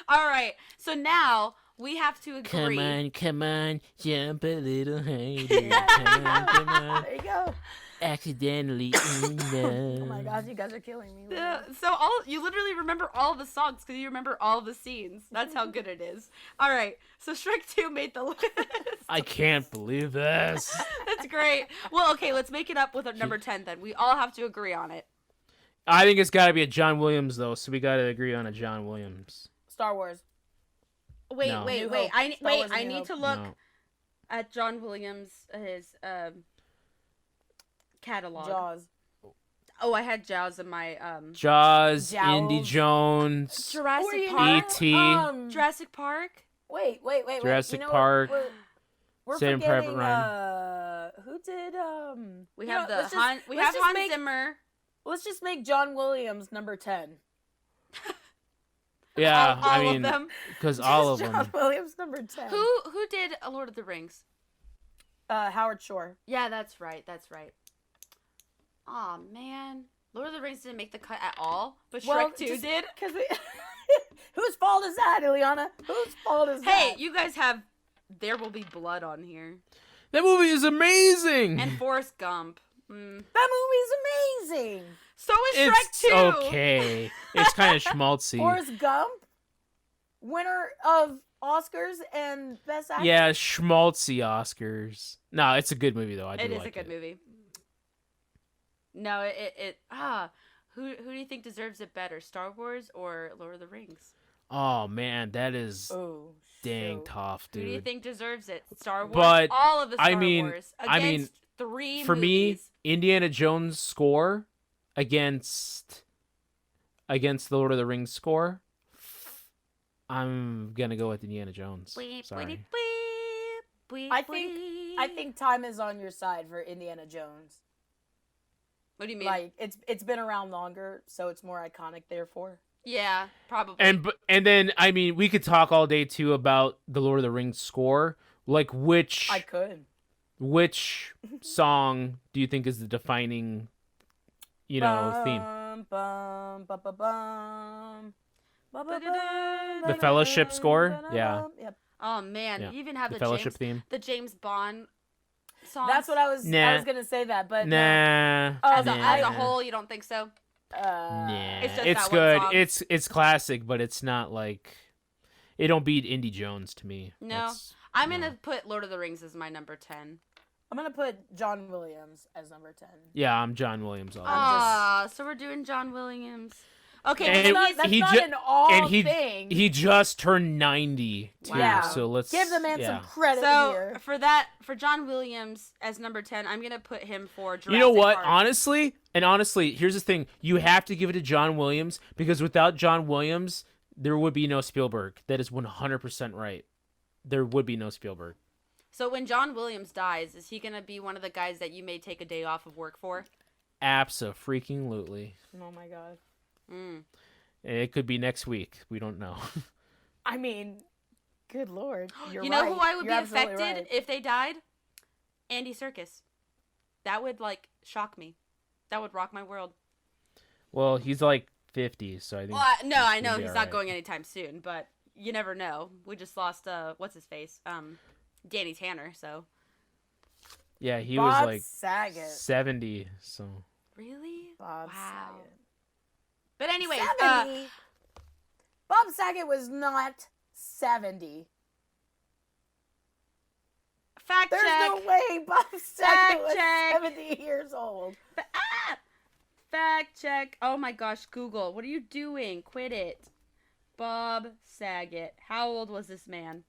All right. So now we have to agree. Come on, jump a little higher. Come on. There you go. Accidentally in Oh love. my gosh, you guys are killing me. So you literally remember all the songs because you remember all the scenes. That's how good it is. All right. So Shrek 2 made the list. I can't believe this. That's great. Well, okay, let's make it up with a number 10 then. We all have to agree on it. I think it's got to be a John Williams though, so we got to agree on a John Williams. Star Wars. Wait. No. New Hope. Star Wars I New need Hope. to look No. at John Williams his catalog. Jaws. Oh, I had Jaws in my Jaws, Jowls. Indy Jones, Jurassic Oh, Park. E.T. Jurassic Park. Wait. Jurassic You know Park. What? We're Saving Private forgetting. Ryan. Who did We you have know, the let's Han. just- We let's have just Hans make- Zimmer. Let's just make John Williams number 10. Yeah, all I mean, of them. because all of John them. Williams number 10. Who did Lord of the Rings? Howard Shore. Yeah, that's right. That's right. Aw, man. Lord of the Rings didn't make the cut at all, but Shrek 2 did. Cause whose fault is that, Ileana? Whose fault is that? Hey, you guys have There Will Be Blood on here. That movie is amazing. And Forrest Gump. Mm. That movie's amazing. So is Shrek It's 2. okay. It's kind of schmaltzy. Forrest Gump, winner of Oscars and Best Actor. Yeah, schmaltzy Oscars. No, it's a good movie though. I do It is like a good movie. No, who do you think deserves it better, Star Wars or Lord of the Rings? Oh man, that is Oh, dang shoot. tough, Who do you dude. think deserves it? Star Wars, But, all of the Star I mean- Wars I mean, against 3 For me, movies. Indiana Jones score against the Lord of the Rings score, I'm gonna go with Indiana Jones. Bleep, Sorry. bleep, bleep, bleep, I bleep. think time is on your side for Indiana Jones. What do you mean? Like it's been around longer, so it's more iconic. Therefore, Yeah, probably. And then I mean we could talk all day too about the Lord of the Rings score. Like which I could. song do you think is the defining, theme? Bum, bum, bum, bum, bum. Bum, bum, bum, The Fellowship score? bum, Yeah. Yep. Oh man, Yeah. you even have The the Fellowship James, theme. the James Bond song. That's what I was Nah. gonna say that, but Nah. Oh, As a nah. whole, you don't think so? Nah. It's just It's that one good. song. It's classic, but it's not like it don't beat Indy Jones to me. No. That's- I'm no. gonna put Lord of the Rings as my number 10. I'm gonna put John Williams as number 10. Yeah, I'm John Williams all day. Ah, so we're doing John Williams. Okay, And but he's- That's he not ju- an all and he thing. he just turned 90 too. Wow. So let's Give the man yeah. some credit so here. for John Williams as number 10, I'm gonna put him for Jurassic You know what? Park. Honestly, here's the thing. You have to give it to John Williams because without John Williams, there would be no Spielberg. That is 100% right. There would be no Spielberg. So when John Williams dies, is he gonna be one of the guys that you may take a day off of work for? Abso-freaking-lutely. Oh my god. Mm. It could be next week. We don't know. I mean, good lord. You're You know right. who I would You're be absolutely affected right. if they died? Andy Serkis. That would like shock me. That would rock my world. Well, he's like 50, so I think. Well, no, I know be he's all not right. going anytime soon, but you never know. We just lost what's his face? Danny Tanner, so. Yeah, he Bob was like Saget. 70, so. Really? Bob Wow. Saget. But anyways, 70? Bob Saget was not 70. fact There's check. no way Bob Saget was check. 70 years old. Fact check. Oh my gosh, Google. What are you doing? Quit it. Bob Saget. How old was this man?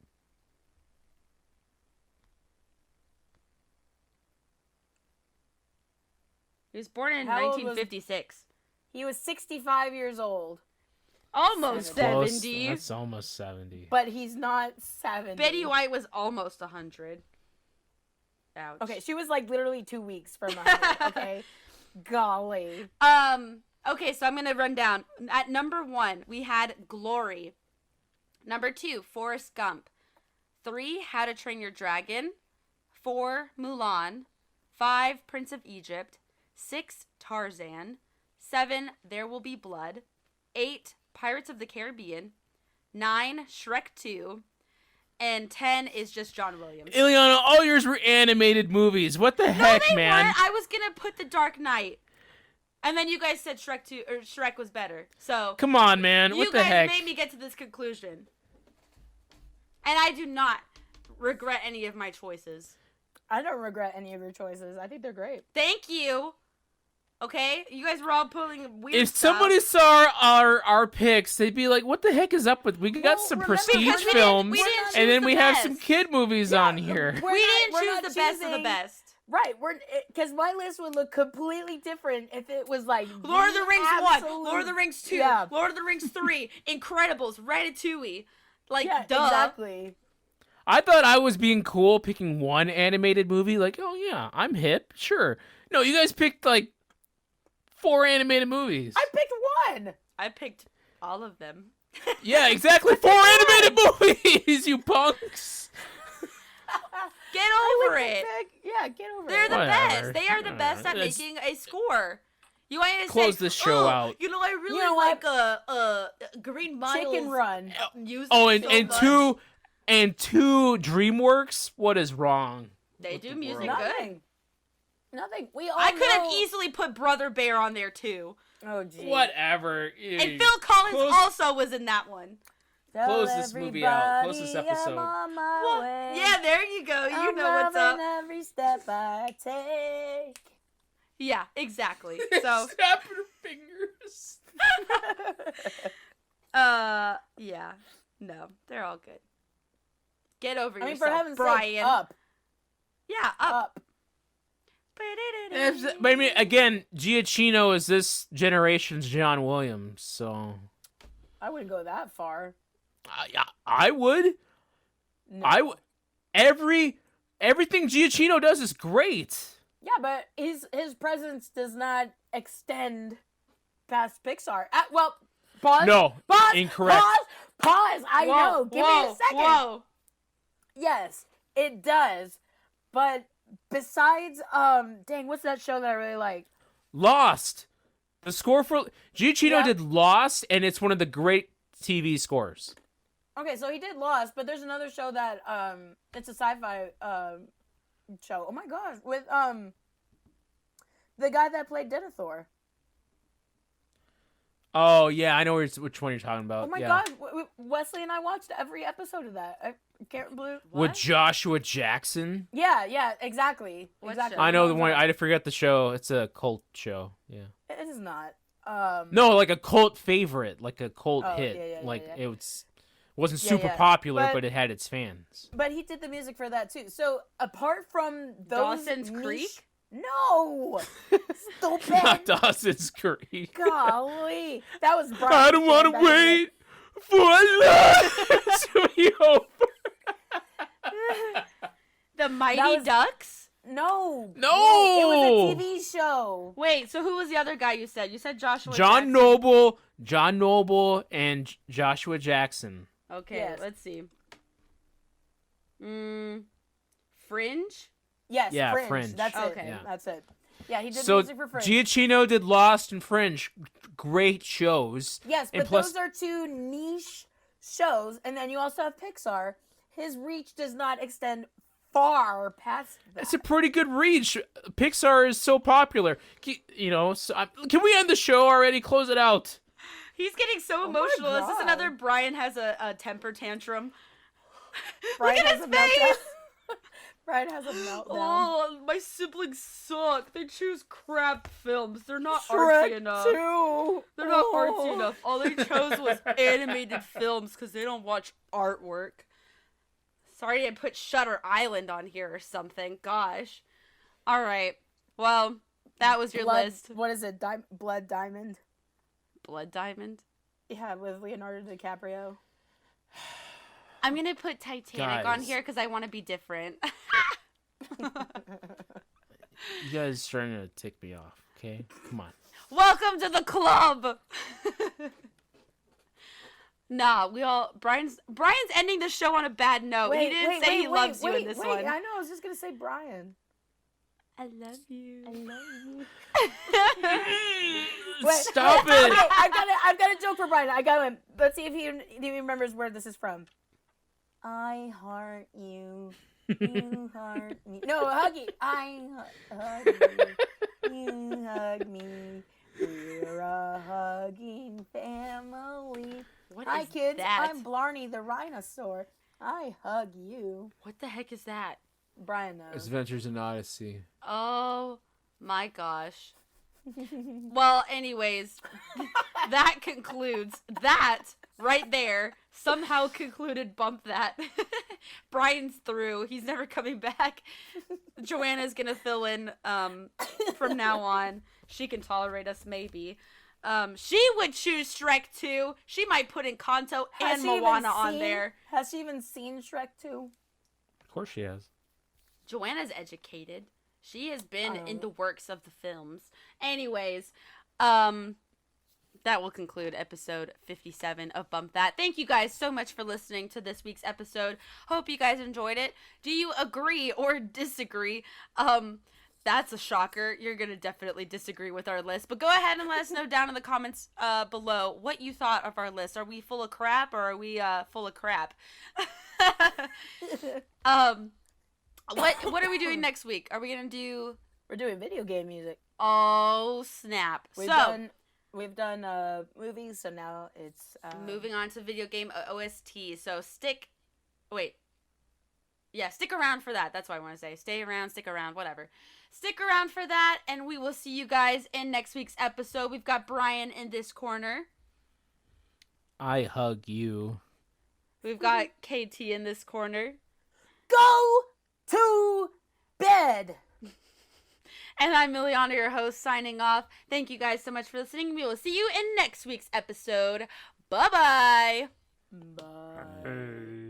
He was born in How old was- 1956. He was 65 years old, Almost Close. 70. That's almost 70. but he's not 70. Betty White was almost 100. Ouch. Okay, she was like literally 2 weeks from 100, okay? Golly. Okay, so I'm gonna run down. At number 1, we had Glory. Number 2, Forrest Gump. 3, How to Train Your Dragon. 4, Mulan. 5, Prince of Egypt. 6, Tarzan. 7, There Will Be Blood. 8, Pirates of the Caribbean. 9, Shrek 2. And 10 is just John Williams. Ileana, all yours were animated movies. What the heck, they man? weren't. I was gonna put The Dark Knight. And then you guys said Shrek 2 or Shrek was better. So Come on, man. you What the guys heck? made me get to this conclusion. And I do not regret any of my choices. I don't regret any of your choices. I think they're great. Thank you. Okay? You guys were all pulling weird If stuff. somebody saw our picks, they'd be like, "What the heck is up with? We got Well, some remember- prestige Because we didn't- films, we didn't and choose then the we have best. some kid movies on here." We're we not- didn't we're choose not the best of the choosing- best. Right, because my list would look completely different if it was like Lord of the Rings 1, absolute- Lord of the Rings 2, Yeah. Lord of the Rings 3, Incredibles, Ratatouille. Like, Yeah, duh. exactly. I thought I was being cool picking one animated movie. Like, oh yeah, I'm hip. Sure. No, you guys picked like 4 animated movies. I picked one. I picked all of them. Yeah, exactly. 4 animated movies, you punks. Get I over like it. to pick- Yeah, get over They're it. the Whatever. best. They are the best at Let's- making a score. You want me to Close say, this show "Oh, out." You know, I really You know like what? Green Miles. Chicken Run. Music Oh, so and much. two DreamWorks. What is wrong? They with do the music world? good. Nothing. We all I could have know- easily put Brother Bear on there too. Oh, geez. Whatever. And Phil Collins Close- also was in that one. Tell Close this movie out. Close this everybody episode. I'm on my Well, way. yeah, there you go. You I'm know what's up. loving every step I take. Yeah, exactly. So, Snap your fingers. yeah. No, they're all good. Get over I mean, yourself, for heaven's Brian. sake, up. Yeah, up. But I mean, again, Giacchino is this generation's John Williams, so I wouldn't go that far. I would. No. Everything Giacchino does is great. Yeah, but his presence does not extend past Pixar. Well, pause. No, Pause. incorrect. Pause. I know. Give me a second. Whoa. Yes, it does. But besides, dang, what's that show that I really like? Lost. The score for Giacchino Yeah. did Lost, and it's one of the great TV scores. Okay, so he did Lost, but there's another show that it's a sci-fi show. Oh my gosh, with the guy that played Denethor. Oh yeah, I know which one you're talking about. Oh my yeah. god, Wesley and I watched every episode of that. I can't believe. With What? Joshua Jackson. Yeah, exactly. What Exactly. show? I know the one. I forget the show. It's a cult show. Yeah. It is not. No, like a cult favorite, like a cult Oh, hit. yeah, like yeah. it wasn't Yeah, super yeah. popular, But- but it had its fans. But he did the music for that too. So apart from those Dawson's niche- Creek? No, Not stupid. Dawson's Creek. Golly, that was Brian. I don't want to back in the- wait for life to be over. The Mighty was- Ducks? No, No! it was a TV show. Wait, so who was the other guy you said? You said Joshua John Jackson. Noble, and Joshua Jackson. Okay, Yes. let's see. Fringe? Yes, Yeah, Fringe. Fringe. That's it. Okay. Yeah. That's it. Yeah, he did So music for Fringe. Giacchino did Lost and Fringe. Great shows. Yes, And but plus- those are two niche shows, and then you also have Pixar. His reach does not extend far past that. It's a pretty good reach. Pixar is so popular. Can we end the show already? Close it out. He's getting so Oh my emotional. Is this God. another Brian has a temper tantrum? Brian Look at has his a meltdown. face! Brian has a meltdown. Oh, my siblings suck. They choose crap films. They're not Shrek artsy enough. 2. They're not Oh. artsy enough. All they chose was animated films because they don't watch artwork. Sorry I put Shutter Island on here or something. Gosh. All right. Well, that was your list. What is it? Blood Diamond? Blood Diamond. Yeah, with Leonardo DiCaprio. I'm going to put Titanic on Guys. here because I want to be different. You guys starting to tick me off. Okay, come on. Welcome to the club. Nah, Brian's ending the show on a bad note. He didn't say he loves you in this one. I know. I was just gonna say Brian. I love you. I love you. Stop wait, it. Okay, I've got a joke for Brian. I got him. Let's see if he remembers where this is from. I heart you. You heart me. No, huggy. I hug you. You hug me. We're a hugging family. What Hi, is kids. that? I'm Blarney the rhinosaur. I hug you. What the heck is that? Brian knows. Adventures in Odyssey. Oh my gosh. Well, anyways, that concludes that right there. Somehow concluded Bump That. Brian's through. He's never coming back. Joanna's gonna fill in from now on. She can tolerate us maybe. She would choose Shrek 2. She might put in Kanto and Moana on there. Has she even seen Shrek 2? Of course she has. Joanna's educated. She has been in Oh. the works of the films. Anyways, that will conclude episode 57 of Bump That. Thank you guys so much for listening to this week's episode. Hope you guys enjoyed it. Do you agree or disagree? That's a shocker. You're going to definitely disagree with our list. But go ahead and let us know down in the comments below what you thought of our list. Are we full of crap or are we full of crap? What are we doing next week? Are we going to do... We're doing video game music. Oh, snap. We've done movies, so now it's Moving on to video game OST. So stick around for that. That's what I want to say. Stay around, stick around, whatever. Stick around for that, and we will see you guys in next week's episode. We've got Brian in this corner. I hug you. We've got KT in this corner. Go to bed. And I'm Miliana, your host, signing off. Thank you guys so much for listening. We will see you in next week's episode. Bye-bye. Bye. Hey.